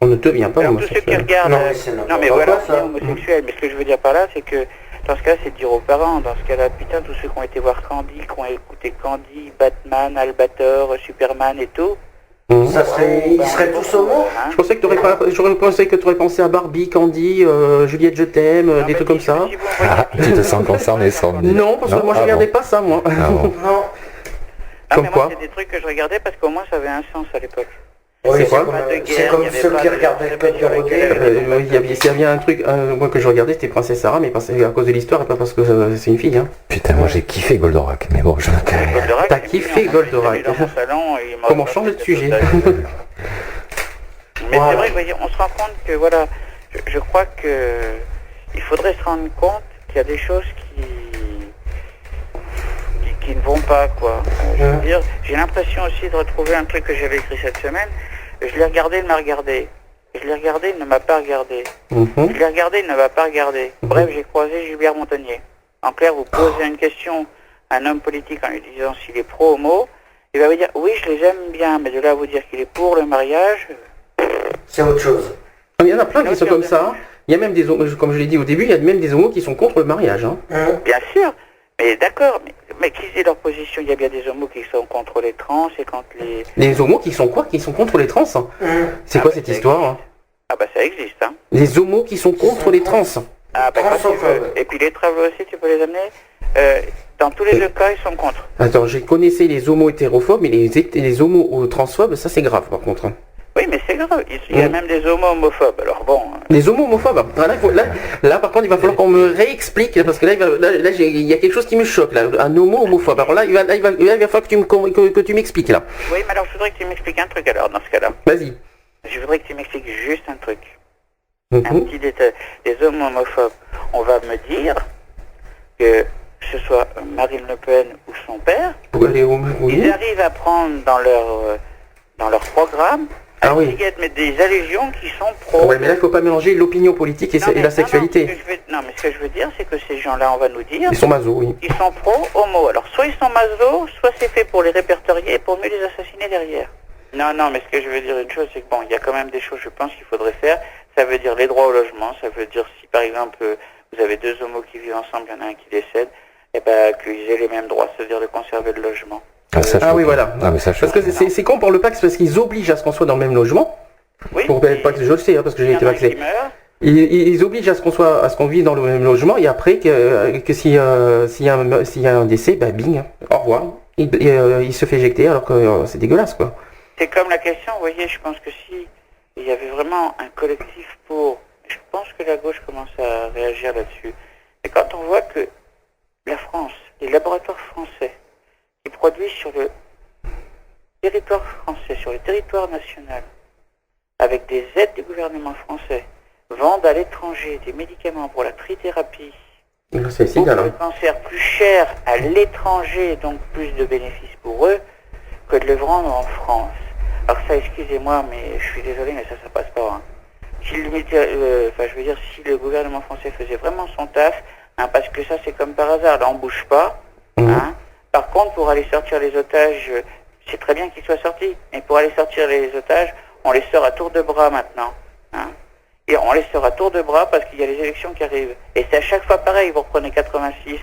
Speaker 4: On ne devient pas
Speaker 11: alors, tous ceux qui
Speaker 4: homosexuel.
Speaker 11: regardent, non mais voilà, c'est
Speaker 6: ça.
Speaker 11: homosexuel. Mais ce que je veux dire par là, c'est que dans ce cas-là, c'est de dire aux parents. Dans ce cas-là, putain, tous ceux qui ont été voir Candy, qui ont écouté Candy, Batman, Albator, Superman et tout.
Speaker 6: Ils seraient tous homo.
Speaker 4: Je pensais que tu aurais pensé à Barbie, Candy, Juliette je t'aime, des trucs comme ça.
Speaker 9: Tu te sens concerné, Sandy?
Speaker 4: Non, parce que moi je regardais pas ça, moi.
Speaker 6: Non.
Speaker 11: Ah,
Speaker 4: Comme
Speaker 11: mais
Speaker 4: quoi
Speaker 11: moi, c'est des trucs que je regardais parce qu'au moins ça avait un sens à l'époque.
Speaker 6: Oui,
Speaker 4: C'est quoi
Speaker 6: c'est comme ceux qui regardaient le code de Rodin.
Speaker 4: Il y avait un truc, moi que je regardais, c'était Princesse Sarah, mais parce, à cause de l'histoire et pas parce que c'est une fille. Hein.
Speaker 9: Putain, moi j'ai kiffé Goldorak, mais bon, je me tais.
Speaker 4: T'as kiffé Goldorak. Comment changer de sujet?
Speaker 11: Mais c'est vrai que, voyez, on se rend compte que, voilà, je crois que il faudrait se rendre compte qu'il y a des choses qui ne vont pas, quoi. Je veux dire, j'ai l'impression aussi de retrouver un truc que j'avais écrit cette semaine. Je l'ai regardé, il m'a regardé. Je l'ai regardé, il ne m'a pas regardé. Je l'ai regardé, il ne m'a pas regardé. Bref, j'ai croisé Gilbert Montagnier. En clair, vous posez une question à un homme politique en lui disant s'il est pro-homo, il va vous dire oui, je les aime bien, mais de là à vous dire qu'il est pour le mariage,
Speaker 6: c'est autre chose.
Speaker 4: Il y en a plein qui sont comme ça. Il y a même des homos, comme je l'ai dit au début, il y a même des homos qui sont contre le mariage. Hein.
Speaker 11: Bien sûr, mais d'accord, mais qui c'est leur position? Il y a bien des homos qui sont contre les trans et contre les...
Speaker 4: Les homos qui sont quoi? Qui sont contre les trans? C'est quoi cette histoire hein?
Speaker 11: Ah bah ça existe, hein.
Speaker 4: Les homos qui sont contre les trans.
Speaker 11: Ah bah quand tu veux. Et puis les travers aussi, tu peux les amener. Dans tous les deux cas, ils sont contre.
Speaker 4: Attends, j'ai connaissé les homos hétérophobes, mais les homos transphobes, ça c'est grave par contre.
Speaker 11: Oui, mais c'est grave. Il y a même des homos homophobes. Alors bon.
Speaker 4: Les homos homophobes. Là, par contre, il va falloir qu'on me réexplique parce que là, il y a quelque chose qui me choque là. Un homo homophobe. Alors là, il va falloir que tu m'expliques là.
Speaker 11: Oui, mais alors je voudrais que tu m'expliques un truc alors dans ce cas-là.
Speaker 4: Vas-y.
Speaker 11: Je voudrais que tu m'expliques juste un truc. Un petit détail. Les homos homophobes. On va me dire que ce soit Marine Le Pen ou son père, ils arrivent à prendre dans leur programme mais des allusions qui sont pro.
Speaker 4: Ouais, mais là, il ne faut pas mélanger l'opinion politique et la sexualité.
Speaker 11: Non, mais ce que je veux dire, c'est que ces gens-là, on va nous dire...
Speaker 4: Ils sont maso, oui.
Speaker 11: Ils sont pro-homo. Alors, soit ils sont maso, soit c'est fait pour les répertorier et pour mieux les assassiner derrière. Non, mais ce que je veux dire une chose, c'est que bon, il y a quand même des choses, je pense, qu'il faudrait faire. Ça veut dire les droits au logement, ça veut dire si, par exemple, vous avez 2 homos qui vivent ensemble, il y en a un qui décède, et ben qu'ils aient les mêmes droits, c'est-à-dire de conserver le logement.
Speaker 4: Oui, voilà. Parce que c'est con pour le Pax, parce qu'ils obligent à ce qu'on soit dans le même logement. Oui. Pour le Pax, je le sais, parce que j'ai été vacciné. Ils obligent à ce qu'on vive dans le même logement, et après, que s'il y a un décès, bah bing, au revoir. Il se fait éjecter, alors que c'est dégueulasse, quoi.
Speaker 11: C'est comme la question, vous voyez, je pense que si il y avait vraiment un collectif pour... Je pense que la gauche commence à réagir là-dessus. Mais quand on voit que la France, les laboratoires français, qui produisent sur le territoire français, sur le territoire national, avec des aides du gouvernement français, vendent à l'étranger des médicaments pour la trithérapie, ou pour le cancer plus cher à l'étranger, donc plus de bénéfices pour eux, que de le vendre en France. Alors ça, excusez-moi, mais je suis désolé, mais ça passe pas. Hein. Si le gouvernement français faisait vraiment son taf, hein, parce que ça c'est comme par hasard, là on bouge pas. Hein. Par contre, pour aller sortir les otages, c'est très bien qu'ils soient sortis. Mais pour aller sortir les otages, on les sort à tour de bras maintenant. Hein. Et on les sort à tour de bras parce qu'il y a les élections qui arrivent. Et c'est à chaque fois pareil. Vous reprenez 86,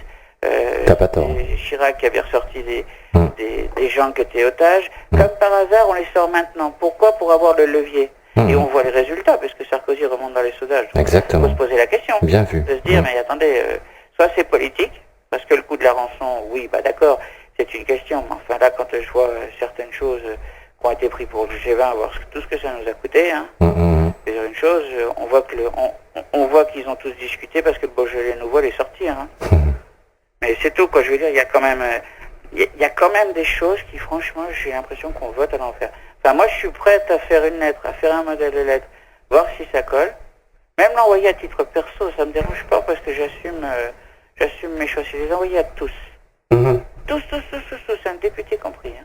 Speaker 9: T'as pas tort.
Speaker 11: Chirac qui avait ressorti des gens qui étaient otages. Comme par hasard, on les sort maintenant. Pourquoi? Pour avoir le levier. Et on voit les résultats, puisque Sarkozy remonte dans les sondages.
Speaker 9: Exactement.
Speaker 11: Il faut se poser la question.
Speaker 9: Bien vu.
Speaker 11: De se dire, mais attendez, soit c'est politique, parce que le coût de la rançon, oui, bah d'accord, c'est une question. Mais enfin là, quand je vois certaines choses qui ont été prises pour le G20, voir tout ce que ça nous a coûté, hein, c'est une chose, on voit que on voit qu'ils ont tous discuté parce que le Beaujolais Nouveau est sorti. Hein. Mais c'est tout, quoi. Je veux dire, il y a quand même, il y a quand même des choses qui, franchement, j'ai l'impression qu'on vote à l'enfer. Enfin, moi, je suis prête à faire une lettre, à faire un modèle de lettre, voir si ça colle. Même l'envoyer à titre perso, ça me dérange pas parce que j'assume mes choix. C'est les envoyer à tous. Tous, un député compris. Hein.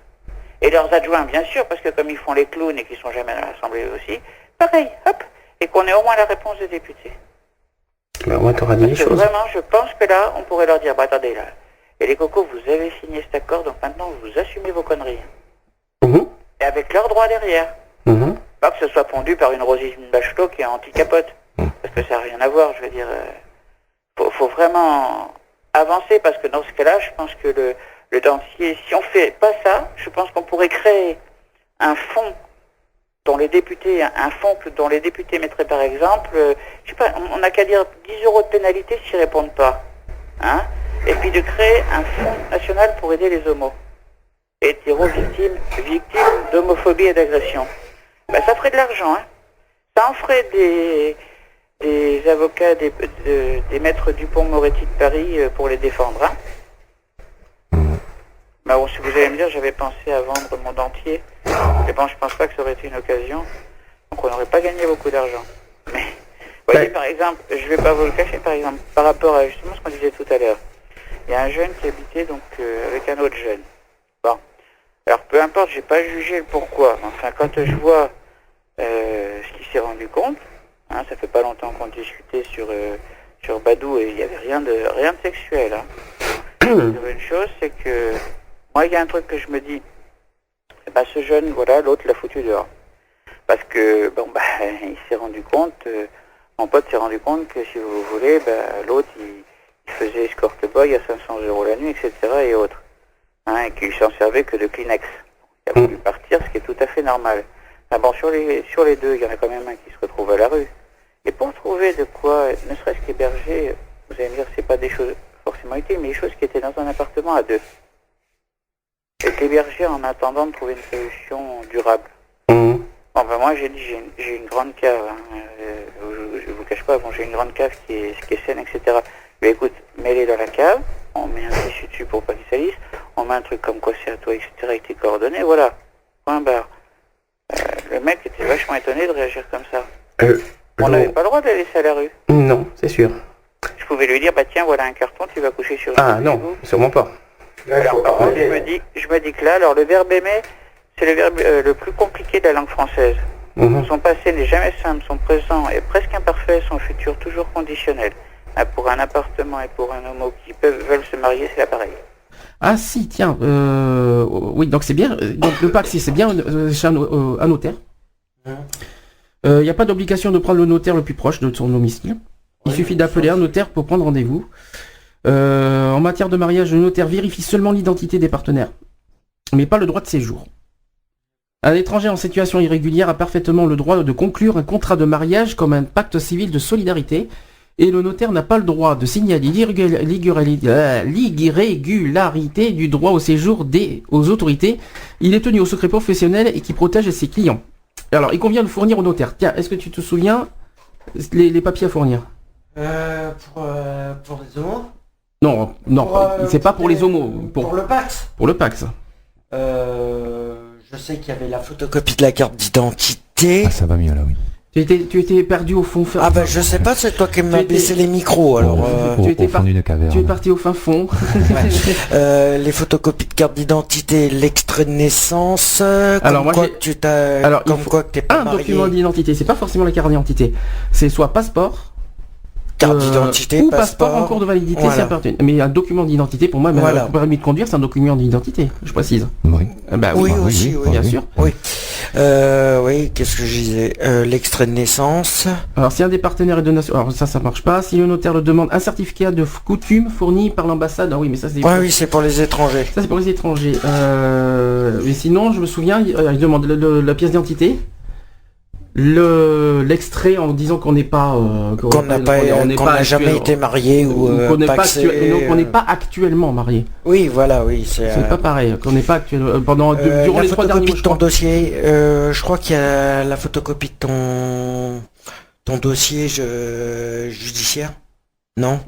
Speaker 11: Et leurs adjoints, bien sûr, parce que comme ils font les clowns et qu'ils sont jamais à l'Assemblée aussi, pareil, hop, et qu'on ait au moins la réponse des députés.
Speaker 4: Mais au moins, t'auras dit les choses.
Speaker 11: Vraiment, je pense que là, on pourrait leur dire, bah attendez, là, et les cocos, vous avez signé cet accord, donc maintenant, vous assumez vos conneries. Et avec leurs droits derrière. Pas que ce soit pondu par une Roselyne Bachelot qui est anti-capote. Parce que ça n'a rien à voir, je veux dire. Faut vraiment avancer, parce que dans ce cas-là, je pense que le dentier, si on fait pas ça, je pense qu'on pourrait créer un fonds dont les députés, dont les députés mettraient par exemple, je sais pas, on n'a qu'à dire 10 € de pénalité s'ils répondent pas. Hein, et puis de créer un fonds national pour aider les homos. Hétéro-victimes d'homophobie et d'agression. Ben, ça ferait de l'argent, hein. Ça en ferait des avocats, des maîtres Dupont-Moretti de Paris pour les défendre, hein. Ben bon, si vous allez me dire, j'avais pensé à vendre mon dentier. Mais bon, je pense pas que ça aurait été une occasion. Donc on n'aurait pas gagné beaucoup d'argent. Mais, vous voyez, par exemple, je vais pas vous le cacher, par exemple, par rapport à justement ce qu'on disait tout à l'heure. Il y a un jeune qui habitait donc avec un autre jeune. Bon. Alors peu importe, j'ai pas jugé le pourquoi. Enfin, quand je vois ce qu'il s'est rendu compte, hein, ça fait pas longtemps qu'on discutait sur Badou et il y avait rien de sexuel. Hein. Une chose, c'est que moi, il y a un truc que je me dis, bah ce jeune, voilà, l'autre l'a foutu dehors. Parce que bon bah il s'est rendu compte, mon pote s'est rendu compte que si vous voulez, bah l'autre il faisait escort boy à 500 € la nuit, etc. et autres. Hein, et qu'il s'en servait que de Kleenex. Il a voulu partir, ce qui est tout à fait normal. Ah bon, sur les deux, il y en a quand même un qui se retrouve à la rue. Et pour trouver de quoi, ne serait-ce qu'héberger, vous allez me dire, c'est pas des choses forcément utiles, mais des choses qui étaient dans un appartement à deux. Et l'héberger en attendant de trouver une solution durable. Bon, ben moi, j'ai dit, j'ai une grande cave. Hein. Je vous cache pas, bon, j'ai une grande cave qui est saine, etc. Mais écoute, mets-les dans la cave, on met un tissu dessus pour pas qu'ils salissent, on met un truc comme quoi c'est à toi, etc. avec tes coordonnées, voilà. Point barre. Le mec était vachement étonné de réagir comme ça. On n'avait pas le droit de la laisser à la rue.
Speaker 4: Non, c'est sûr.
Speaker 11: Je pouvais lui dire, bah tiens, voilà un carton, tu vas coucher sur une.
Speaker 4: Ah non, sûrement pas.
Speaker 11: Alors, je me dis que là, alors le verbe aimer, c'est le verbe le plus compliqué de la langue française. Son passé n'est jamais simple, son présent est presque imparfait, son futur toujours conditionnel. Pour un appartement et pour un homo qui veulent se marier, c'est là pareil.
Speaker 4: Ah si, tiens, oui, donc c'est bien, donc le pacte, c'est bien chez un notaire. Il n'y a pas d'obligation de prendre le notaire le plus proche de son domicile. Il suffit d'appeler un notaire pour prendre rendez-vous. En matière de mariage, le notaire vérifie seulement l'identité des partenaires, mais pas le droit de séjour. Un étranger en situation irrégulière a parfaitement le droit de conclure un contrat de mariage comme un pacte civil de solidarité, et le notaire n'a pas le droit de signaler l'irrégularité du droit au séjour aux autorités. Il est tenu au secret professionnel et qui protège ses clients. Alors, il convient de fournir au notaire. Tiens, est-ce que tu te souviens les papiers à fournir?
Speaker 6: Pour les homos?
Speaker 4: Non, c'est pas pour les homos.
Speaker 6: Pour le Pax?
Speaker 4: Pour le Pax.
Speaker 6: Je sais qu'il y avait la photocopie de la carte d'identité.
Speaker 10: Ah, ça va mieux là, oui.
Speaker 4: Tu étais perdu au fond.
Speaker 6: Ah bah je sais pas, c'est toi qui m'as baissé les micros alors.
Speaker 4: Tu es
Speaker 10: caverne.
Speaker 4: parti au fin fond.
Speaker 6: Les photocopies de carte d'identité, l'extrait de naissance.
Speaker 4: Alors moi
Speaker 6: quoi que tu t'as.
Speaker 4: Alors quoi que t'es pas marié. Un document d'identité, c'est pas forcément la carte d'identité. C'est soit passeport,
Speaker 6: Carte d'identité,
Speaker 4: ou passeport en cours de validité,
Speaker 6: voilà.
Speaker 4: c'est appartenu. Mais un document d'identité, pour moi,
Speaker 6: Voilà.
Speaker 4: un permis de conduire, c'est un document d'identité, je précise.
Speaker 10: Oui.
Speaker 4: Bah,
Speaker 6: Oui,
Speaker 4: oui,
Speaker 6: aussi, oui.
Speaker 4: bien sûr.
Speaker 6: Oui. Oui, qu'est-ce que je disais l'extrait de naissance.
Speaker 4: Alors, si un des partenaires est de nation, alors ça marche pas. Si le notaire le demande, un certificat de coutume fourni par l'ambassade. Ah oui, mais ça c'est.
Speaker 6: Oui, c'est pour les étrangers.
Speaker 4: Ça c'est pour les étrangers. Mais sinon, je me souviens, il demande la pièce d'identité, l'extrait en disant qu'on n'est pas,
Speaker 6: qu'on n'a jamais été marié ou
Speaker 4: qu'on n'est pas,
Speaker 6: paxé,
Speaker 4: qu'on n'est pas actuellement marié.
Speaker 6: Oui, voilà, oui,
Speaker 4: c'est pas pareil. Qu'on n'est pas actuellement durant les 3 derniers mois.
Speaker 6: De ton dossier, je crois qu'il y a la photocopie de ton dossier judiciaire. Non.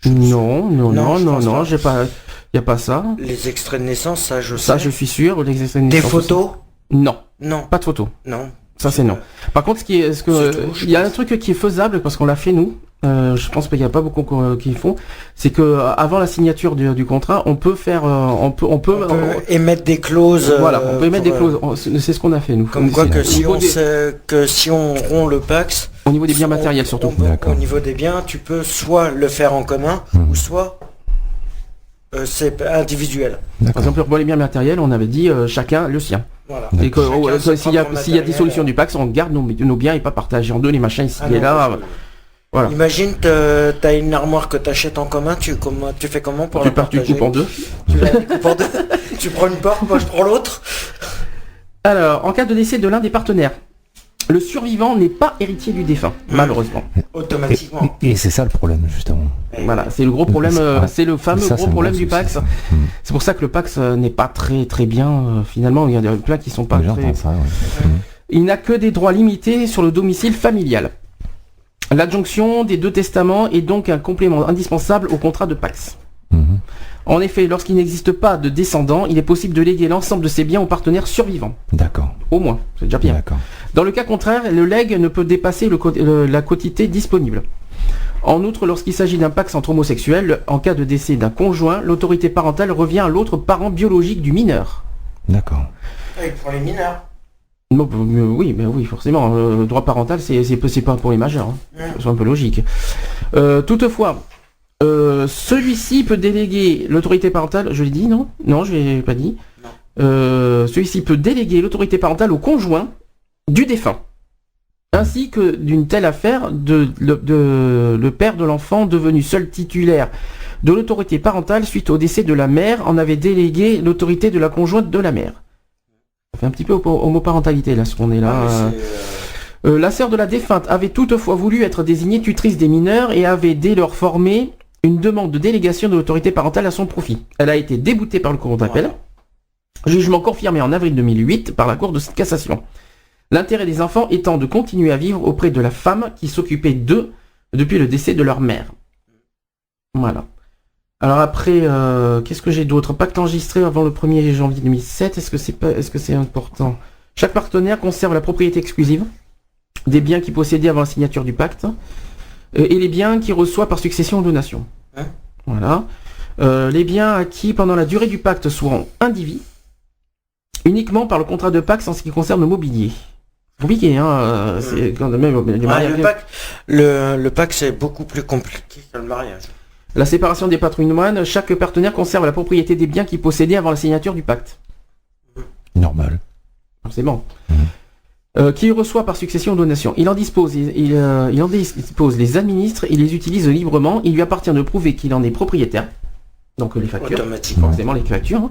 Speaker 4: Non, j'ai pas. Il y a pas ça.
Speaker 6: Les extraits de naissance, ça je sais.
Speaker 4: Ça je suis sûr. Les extraits de
Speaker 6: Des
Speaker 4: naissance
Speaker 6: photos
Speaker 4: aussi. Non.
Speaker 6: Non.
Speaker 4: Pas de photos.
Speaker 6: Non.
Speaker 4: Ça c'est non. Par contre, il y a un truc qui est faisable parce qu'on l'a fait nous. Je pense qu'il n'y a pas beaucoup qui le font. C'est que avant la signature du contrat, on peut faire, on peut
Speaker 6: émettre des clauses.
Speaker 4: Voilà, on peut émettre des clauses. C'est ce qu'on a fait nous.
Speaker 6: Comme quoi que si on rompt le Pacs.
Speaker 4: Au niveau des biens matériels surtout.
Speaker 6: Au niveau des biens, tu peux soit le faire en commun ou soit c'est individuel.
Speaker 4: Par exemple, pour les biens matériels, on avait dit chacun le sien.
Speaker 6: Voilà.
Speaker 4: Et que s'il y a dissolution du Pacs, on garde nos biens et pas partager en deux les machins ici et là. Voilà.
Speaker 6: Imagine, t'as une armoire que t'achètes en commun, tu fais comment pour la partager?
Speaker 4: Tu coupes en deux.
Speaker 6: Tu la découpes en deux. Tu prends une porte, moi je prends l'autre.
Speaker 4: Alors, en cas de décès de l'un des partenaires, le survivant n'est pas héritier du défunt, malheureusement.
Speaker 6: Automatiquement.
Speaker 10: Et c'est ça le problème, justement.
Speaker 4: Voilà, c'est le gros problème, c'est le fameux gros problème du Pacs. C'est pour ça que le Pacs n'est pas très très bien, finalement, il y a plein qui sont pas très...
Speaker 10: Ça, ouais.
Speaker 4: Il n'a que des droits limités sur le domicile familial. L'adjonction des 2 testaments est donc un complément indispensable au contrat de Pacs. En effet, lorsqu'il n'existe pas de descendants, il est possible de léguer l'ensemble de ses biens aux partenaires survivants.
Speaker 10: D'accord.
Speaker 4: Au moins, c'est déjà bien.
Speaker 10: D'accord.
Speaker 4: Dans le cas contraire, le legs ne peut dépasser la quotité disponible. En outre, lorsqu'il s'agit d'un Pacs entre homosexuels, en cas de décès d'un conjoint, l'autorité parentale revient à l'autre parent biologique du mineur.
Speaker 10: D'accord.
Speaker 6: Et pour les mineurs.
Speaker 4: Oui, forcément. Droit parental, c'est pas pour les majeurs. C'est un peu logique. Toutefois, celui-ci peut déléguer l'autorité parentale. Je l'ai dit, non? Non, je l'ai pas dit. Celui-ci peut déléguer l'autorité parentale au conjoint du défunt, ainsi que d'une telle affaire le père de l'enfant devenu seul titulaire de l'autorité parentale suite au décès de la mère en avait délégué l'autorité de la conjointe de la mère. Ça fait un petit peu homoparentalité là, ce qu'on est là. La sœur de la défunte avait toutefois voulu être désignée tutrice des mineurs et avait dès lors formé une demande de délégation de l'autorité parentale à son profit. Elle a été déboutée par le cour d'appel. Jugement confirmé en avril 2008 par la cour de cassation. L'intérêt des enfants étant de continuer à vivre auprès de la femme qui s'occupait d'eux depuis le décès de leur mère. Voilà. Alors après, qu'est-ce que j'ai d'autre? Pacte enregistré avant le 1er janvier 2007. Est-ce que c'est important? Chaque partenaire conserve la propriété exclusive des biens qu'il possédait avant la signature du pacte et les biens qu'il reçoit par succession ou donation. Voilà. Les biens acquis pendant la durée du pacte seront indivis uniquement par le contrat de pacte en ce qui concerne le mobilier. Compliqué, hein. C'est quand même
Speaker 6: le pacte c'est beaucoup plus compliqué que le mariage.
Speaker 4: La séparation des patrimoines, chaque partenaire conserve la propriété des biens qu'il possédait avant la signature du pacte.
Speaker 10: Normal.
Speaker 4: Forcément. Qui reçoit par succession ou donation. Il en dispose, il en dispose, les administre, il les utilise librement, il lui appartient de prouver qu'il en est propriétaire. Donc les factures.
Speaker 6: Automatiquement.
Speaker 4: Forcément les factures.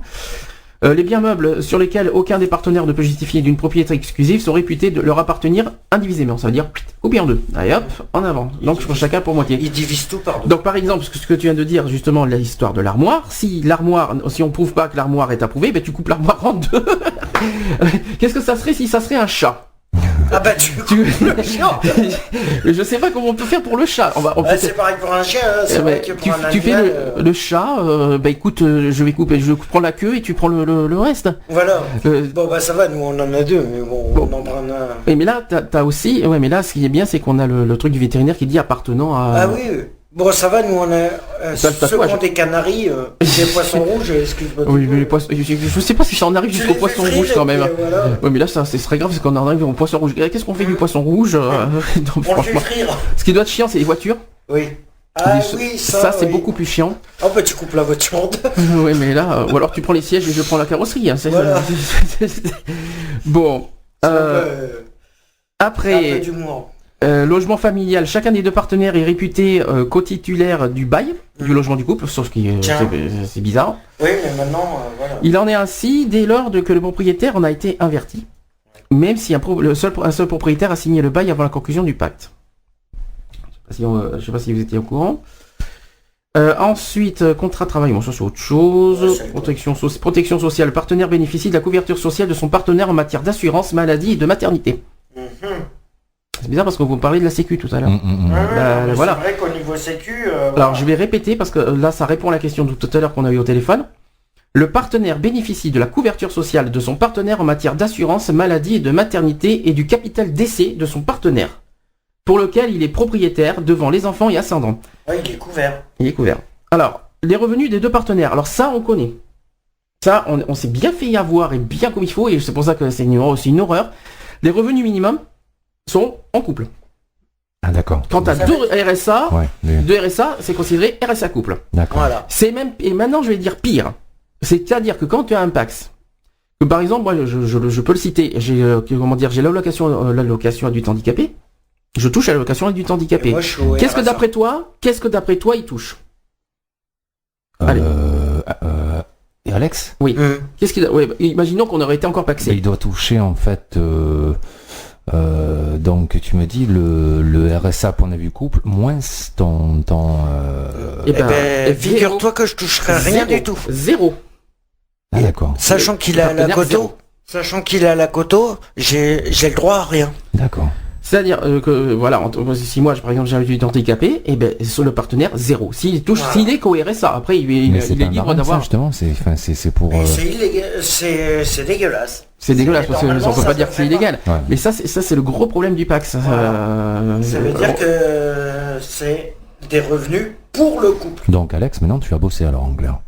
Speaker 4: Les biens meubles sur lesquels aucun des partenaires ne peut justifier d'une propriété exclusive sont réputés de leur appartenir indivisément. Ça veut dire coupé en deux. Allez hop, en avant. Donc pour chacun pour moitié.
Speaker 6: Ils divisent tout par deux.
Speaker 4: Donc par exemple, ce que tu viens de dire justement, l'histoire de l'armoire, si on prouve pas que l'armoire est approuvée, ben tu coupes l'armoire en deux. Qu'est-ce que ça serait si ça serait un chat?
Speaker 6: Ah bah tu le chat.
Speaker 4: Je sais pas comment on peut faire pour le chat.
Speaker 6: C'est pareil pour un chien, c'est vrai que pour un animal...
Speaker 4: Tu fais le chat, bah écoute, je prends la queue et tu prends le reste.
Speaker 6: Voilà. Bon bah ça va, nous on en a deux, mais bon, on en prend un...
Speaker 4: Oui, mais là, t'as aussi... Ouais, mais là, ce qui est bien, c'est qu'on a le truc du vétérinaire qui dit appartenant à...
Speaker 6: Ah oui. Bon, ça va, nous on a ceux qui ont des canaris, des poissons rouges, excuse-moi.
Speaker 4: Oui, mais les poissons, je sais pas si ça en arrive jusqu'au poisson rouge quand même. Voilà. Oui, mais là, ça, c'est très grave, parce qu'on en arrive au poisson rouge. Qu'est-ce qu'on fait du poisson rouge
Speaker 6: On le fait frire.
Speaker 4: Ce qui doit être chiant, c'est les voitures.
Speaker 6: Oui. Ah
Speaker 4: Ça,
Speaker 6: oui,
Speaker 4: c'est
Speaker 6: oui.
Speaker 4: beaucoup plus chiant.
Speaker 6: Oh bah tu coupes la voiture en deux.
Speaker 4: Oui, mais là, ou alors tu prends les sièges et je prends la carrosserie. Hein,
Speaker 6: Voilà.
Speaker 4: Bon. Après,
Speaker 6: un peu d'humour.
Speaker 4: logement familial. Chacun des deux partenaires est réputé co-titulaire du bail, du logement du couple, sauf que c'est bizarre.
Speaker 6: Oui, mais maintenant, voilà.
Speaker 4: Il en est ainsi dès lors que le propriétaire en a été inverti, même si un seul propriétaire a signé le bail avant la conclusion du pacte. Je ne sais pas si vous étiez au courant. Ensuite, contrat de travail, bon ça c'est autre chose. Protection sociale. Le partenaire bénéficie de la couverture sociale de son partenaire en matière d'assurance, maladie et de maternité. C'est bizarre parce que vous parlez de la sécu tout à l'heure.
Speaker 6: Voilà. C'est vrai qu'au niveau sécu...
Speaker 4: Alors je vais répéter parce que là ça répond à la question de tout à l'heure qu'on a eu au téléphone. Le partenaire bénéficie de la couverture sociale de son partenaire en matière d'assurance, maladie et de maternité et du capital décès de son partenaire, pour lequel il est propriétaire devant les enfants et ascendants.
Speaker 6: Oui, il est couvert.
Speaker 4: Il est couvert. Alors, les revenus des deux partenaires. Alors ça, on connaît. Ça, on s'est bien fait y avoir et bien comme il faut, et c'est pour ça que c'est une horreur. Les revenus minimums sont en couple.
Speaker 10: Ah d'accord.
Speaker 4: Quand tu as deux RSA, deux RSA, c'est considéré RSA couple.
Speaker 10: D'accord.
Speaker 6: Voilà.
Speaker 4: C'est même, et maintenant je vais dire pire. C'est-à-dire que quand tu as un Pacs, que par exemple, moi je peux le citer, j'ai l'allocation adulte handicapé, je touche à l'allocation adulte handicapé. Qu'est-ce que d'après toi il touche?
Speaker 10: Et Alex?
Speaker 4: Oui. Qu'est-ce qu'il a... imaginons qu'on aurait été encore paxé.
Speaker 10: Il doit toucher en fait donc tu me dis le RSA point de vue couple moins ton
Speaker 6: figure-toi que je toucherai rien du tout.
Speaker 4: Zéro.
Speaker 10: Ah d'accord.
Speaker 6: Sachant qu'il a la coto, j'ai le droit à rien.
Speaker 10: D'accord.
Speaker 4: C'est-à-dire que voilà, si moi par exemple j'ai un adulte handicapé, et ben sur le partenaire zéro. S'il touche, s'il est qu'au-RSA, après il est libre d'avoir.
Speaker 10: Justement, c'est pour.
Speaker 6: C'est illégal, c'est dégueulasse.
Speaker 4: C'est dégueulasse parce qu'on peut pas dire que c'est illégal. Ouais. Mais ça c'est le gros problème du Pacs.
Speaker 6: Ça veut dire que c'est des revenus pour le couple.
Speaker 10: Donc Alex, maintenant tu as bossé alors en clair.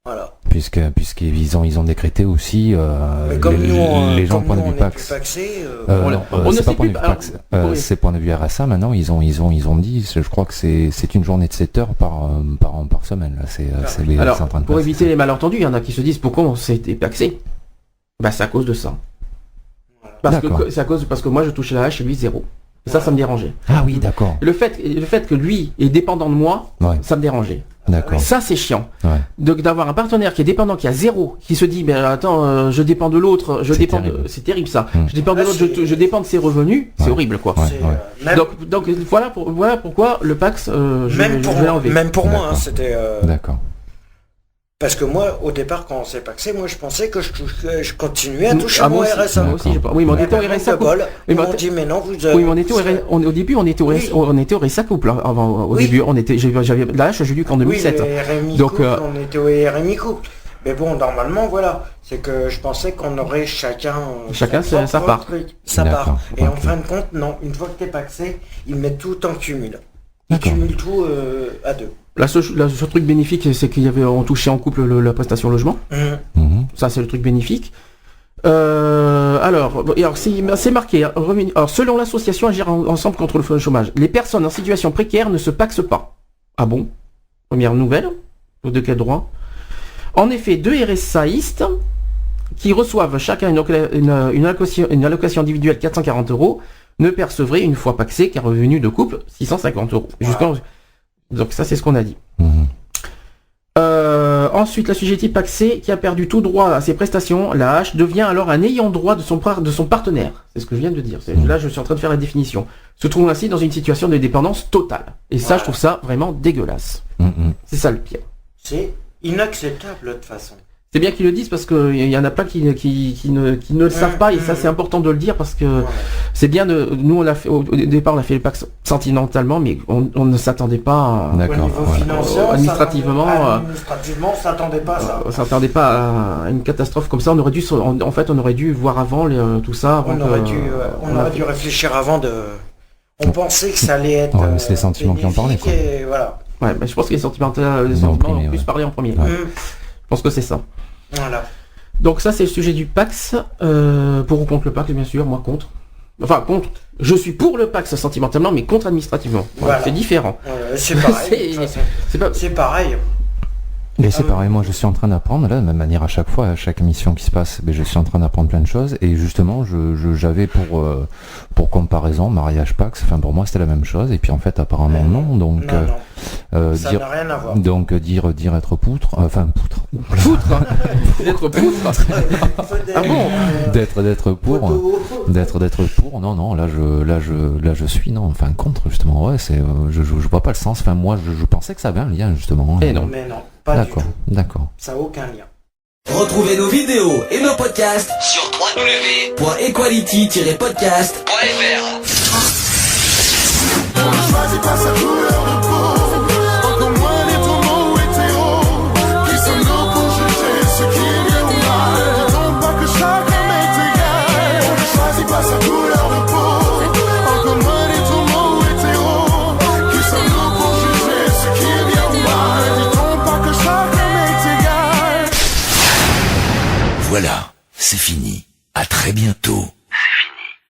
Speaker 6: Voilà.
Speaker 10: Puisqu'ils ont décrété aussi les gens point de vue Pacs.
Speaker 4: On ne sait plus.
Speaker 10: C'est point de vue RSA maintenant ils ont dit, je crois que c'est une journée de 7 heures par semaine là.
Speaker 4: Alors pour éviter les malentendus, il y en a qui se disent pourquoi on s'est paxé. Bah c'est à cause de ça. Parce que moi je touchais la hache et lui zéro. Et ça me dérangeait.
Speaker 10: Ah oui, d'accord.
Speaker 4: Le fait que lui est dépendant de moi, ça me dérangeait.
Speaker 10: D'accord.
Speaker 4: Ça c'est chiant.
Speaker 10: Ouais.
Speaker 4: Donc d'avoir un partenaire qui est dépendant, qui a zéro, qui se dit mais attends, je dépends de l'autre, c'est terrible ça. Je dépends de l'autre, je dépends de ses revenus, c'est horrible quoi. Donc voilà pourquoi le Pacs je vais l'enlever.
Speaker 6: Même pour moi, c'était.
Speaker 10: D'accord.
Speaker 6: Parce que moi, au départ, quand on s'est paxé, moi je pensais que je continuais à toucher mon RSA.
Speaker 4: Moi aussi, oui, mais on était au RSA couple.
Speaker 6: Ils m'ont dit, mais non, vous...
Speaker 4: Oui, mais on était au début, on était au RSA couple. Avant, au début, j'avais l'âge, j'ai lu qu'en 2007.
Speaker 6: Oui, donc, on était au RMI couple. Mais bon, normalement, voilà. C'est que je pensais qu'on aurait chacun
Speaker 4: sa part.
Speaker 6: Sa part. Et en fin de compte, non. Une fois que t'es paxé, ils mettent tout en cumul. Ils cumulent tout à deux.
Speaker 4: Le truc bénéfique, c'est on touchait en couple la prestation logement. Ça, c'est le truc bénéfique. Alors c'est marqué. Alors, selon l'association Agir ensemble contre le chômage, les personnes en situation précaire ne se paxent pas. Ah bon? Première nouvelle. De quel droit? En effet, deux RSAistes qui reçoivent chacun une allocation individuelle 440 € ne percevraient une fois paxés qu'un revenu de couple 650 €. Donc ça c'est ce qu'on a dit. Ensuite, l'assujetti paxé qui a perdu tout droit à ses prestations, la hache, devient alors un ayant droit de son partenaire. C'est ce que je viens de dire. Là je suis en train de faire la définition. Se trouve ainsi dans une situation de dépendance totale. Et ça je trouve ça vraiment dégueulasse. C'est ça le pire.
Speaker 6: C'est inacceptable de toute façon.
Speaker 4: C'est bien qu'ils le disent parce qu'il y en a plein qui ne le savent pas et ça c'est important de le dire parce que c'est bien de... Nous on l'a fait, au départ on a fait le Pacs sentimentalement mais on ne s'attendait pas à...
Speaker 6: Au niveau financier,
Speaker 4: administrativement
Speaker 6: on s'attendait pas à ça.
Speaker 4: On s'attendait pas à une catastrophe comme ça. On aurait dû voir avant tout ça.
Speaker 6: On aurait dû réfléchir avant de... On pensait que ça allait être...
Speaker 10: Ouais, mais c'est les sentiments qui en parlaient quoi.
Speaker 6: Et voilà.
Speaker 4: Ouais, mais je pense que les sentiments ont plus parlé en premier. Je pense que c'est ça.
Speaker 6: Voilà.
Speaker 4: Donc ça c'est le sujet du Pacs. Pour ou contre le Pacs, bien sûr, moi contre. Enfin contre. Je suis pour le Pacs sentimentalement, mais contre administrativement. Voilà. C'est différent.
Speaker 6: C'est pareil. C'est pareil.
Speaker 10: Et c'est pareil, moi je suis en train d'apprendre, là, de même manière à chaque fois, à chaque émission qui se passe, je suis en train d'apprendre plein de choses, et justement, j'avais pour comparaison, mariage Pax, enfin pour moi c'était la même chose, et puis en fait apparemment non, donc...
Speaker 6: ça n'a rien à voir.
Speaker 10: Donc dire être poutre,
Speaker 4: d'être poutre ah bon d'être pour, non, là je suis, non, enfin contre justement, ouais, c'est, je vois pas le sens, enfin moi je pensais que ça avait un lien justement. Et non.
Speaker 6: Mais non. Pas du tout.
Speaker 10: D'accord.
Speaker 6: Ça n'a aucun lien.
Speaker 1: Retrouvez nos vidéos et nos podcasts sur www.equality-podcast.fr.
Speaker 2: On ne choisit pas sa couleur de peau, encore moins les tourments hétéros. Qui sommes-nous pour juger ce qui est bien ou mal? Dit-on pas que chaque homme est égal? On ne choisit pas sa couleur de peau, encore moins les tourments hétéros. Qui sommes-nous pour juger ce qui est bien ou mal? Dit-on pas que chaque homme est égal?
Speaker 3: Voilà, c'est fini. À très bientôt.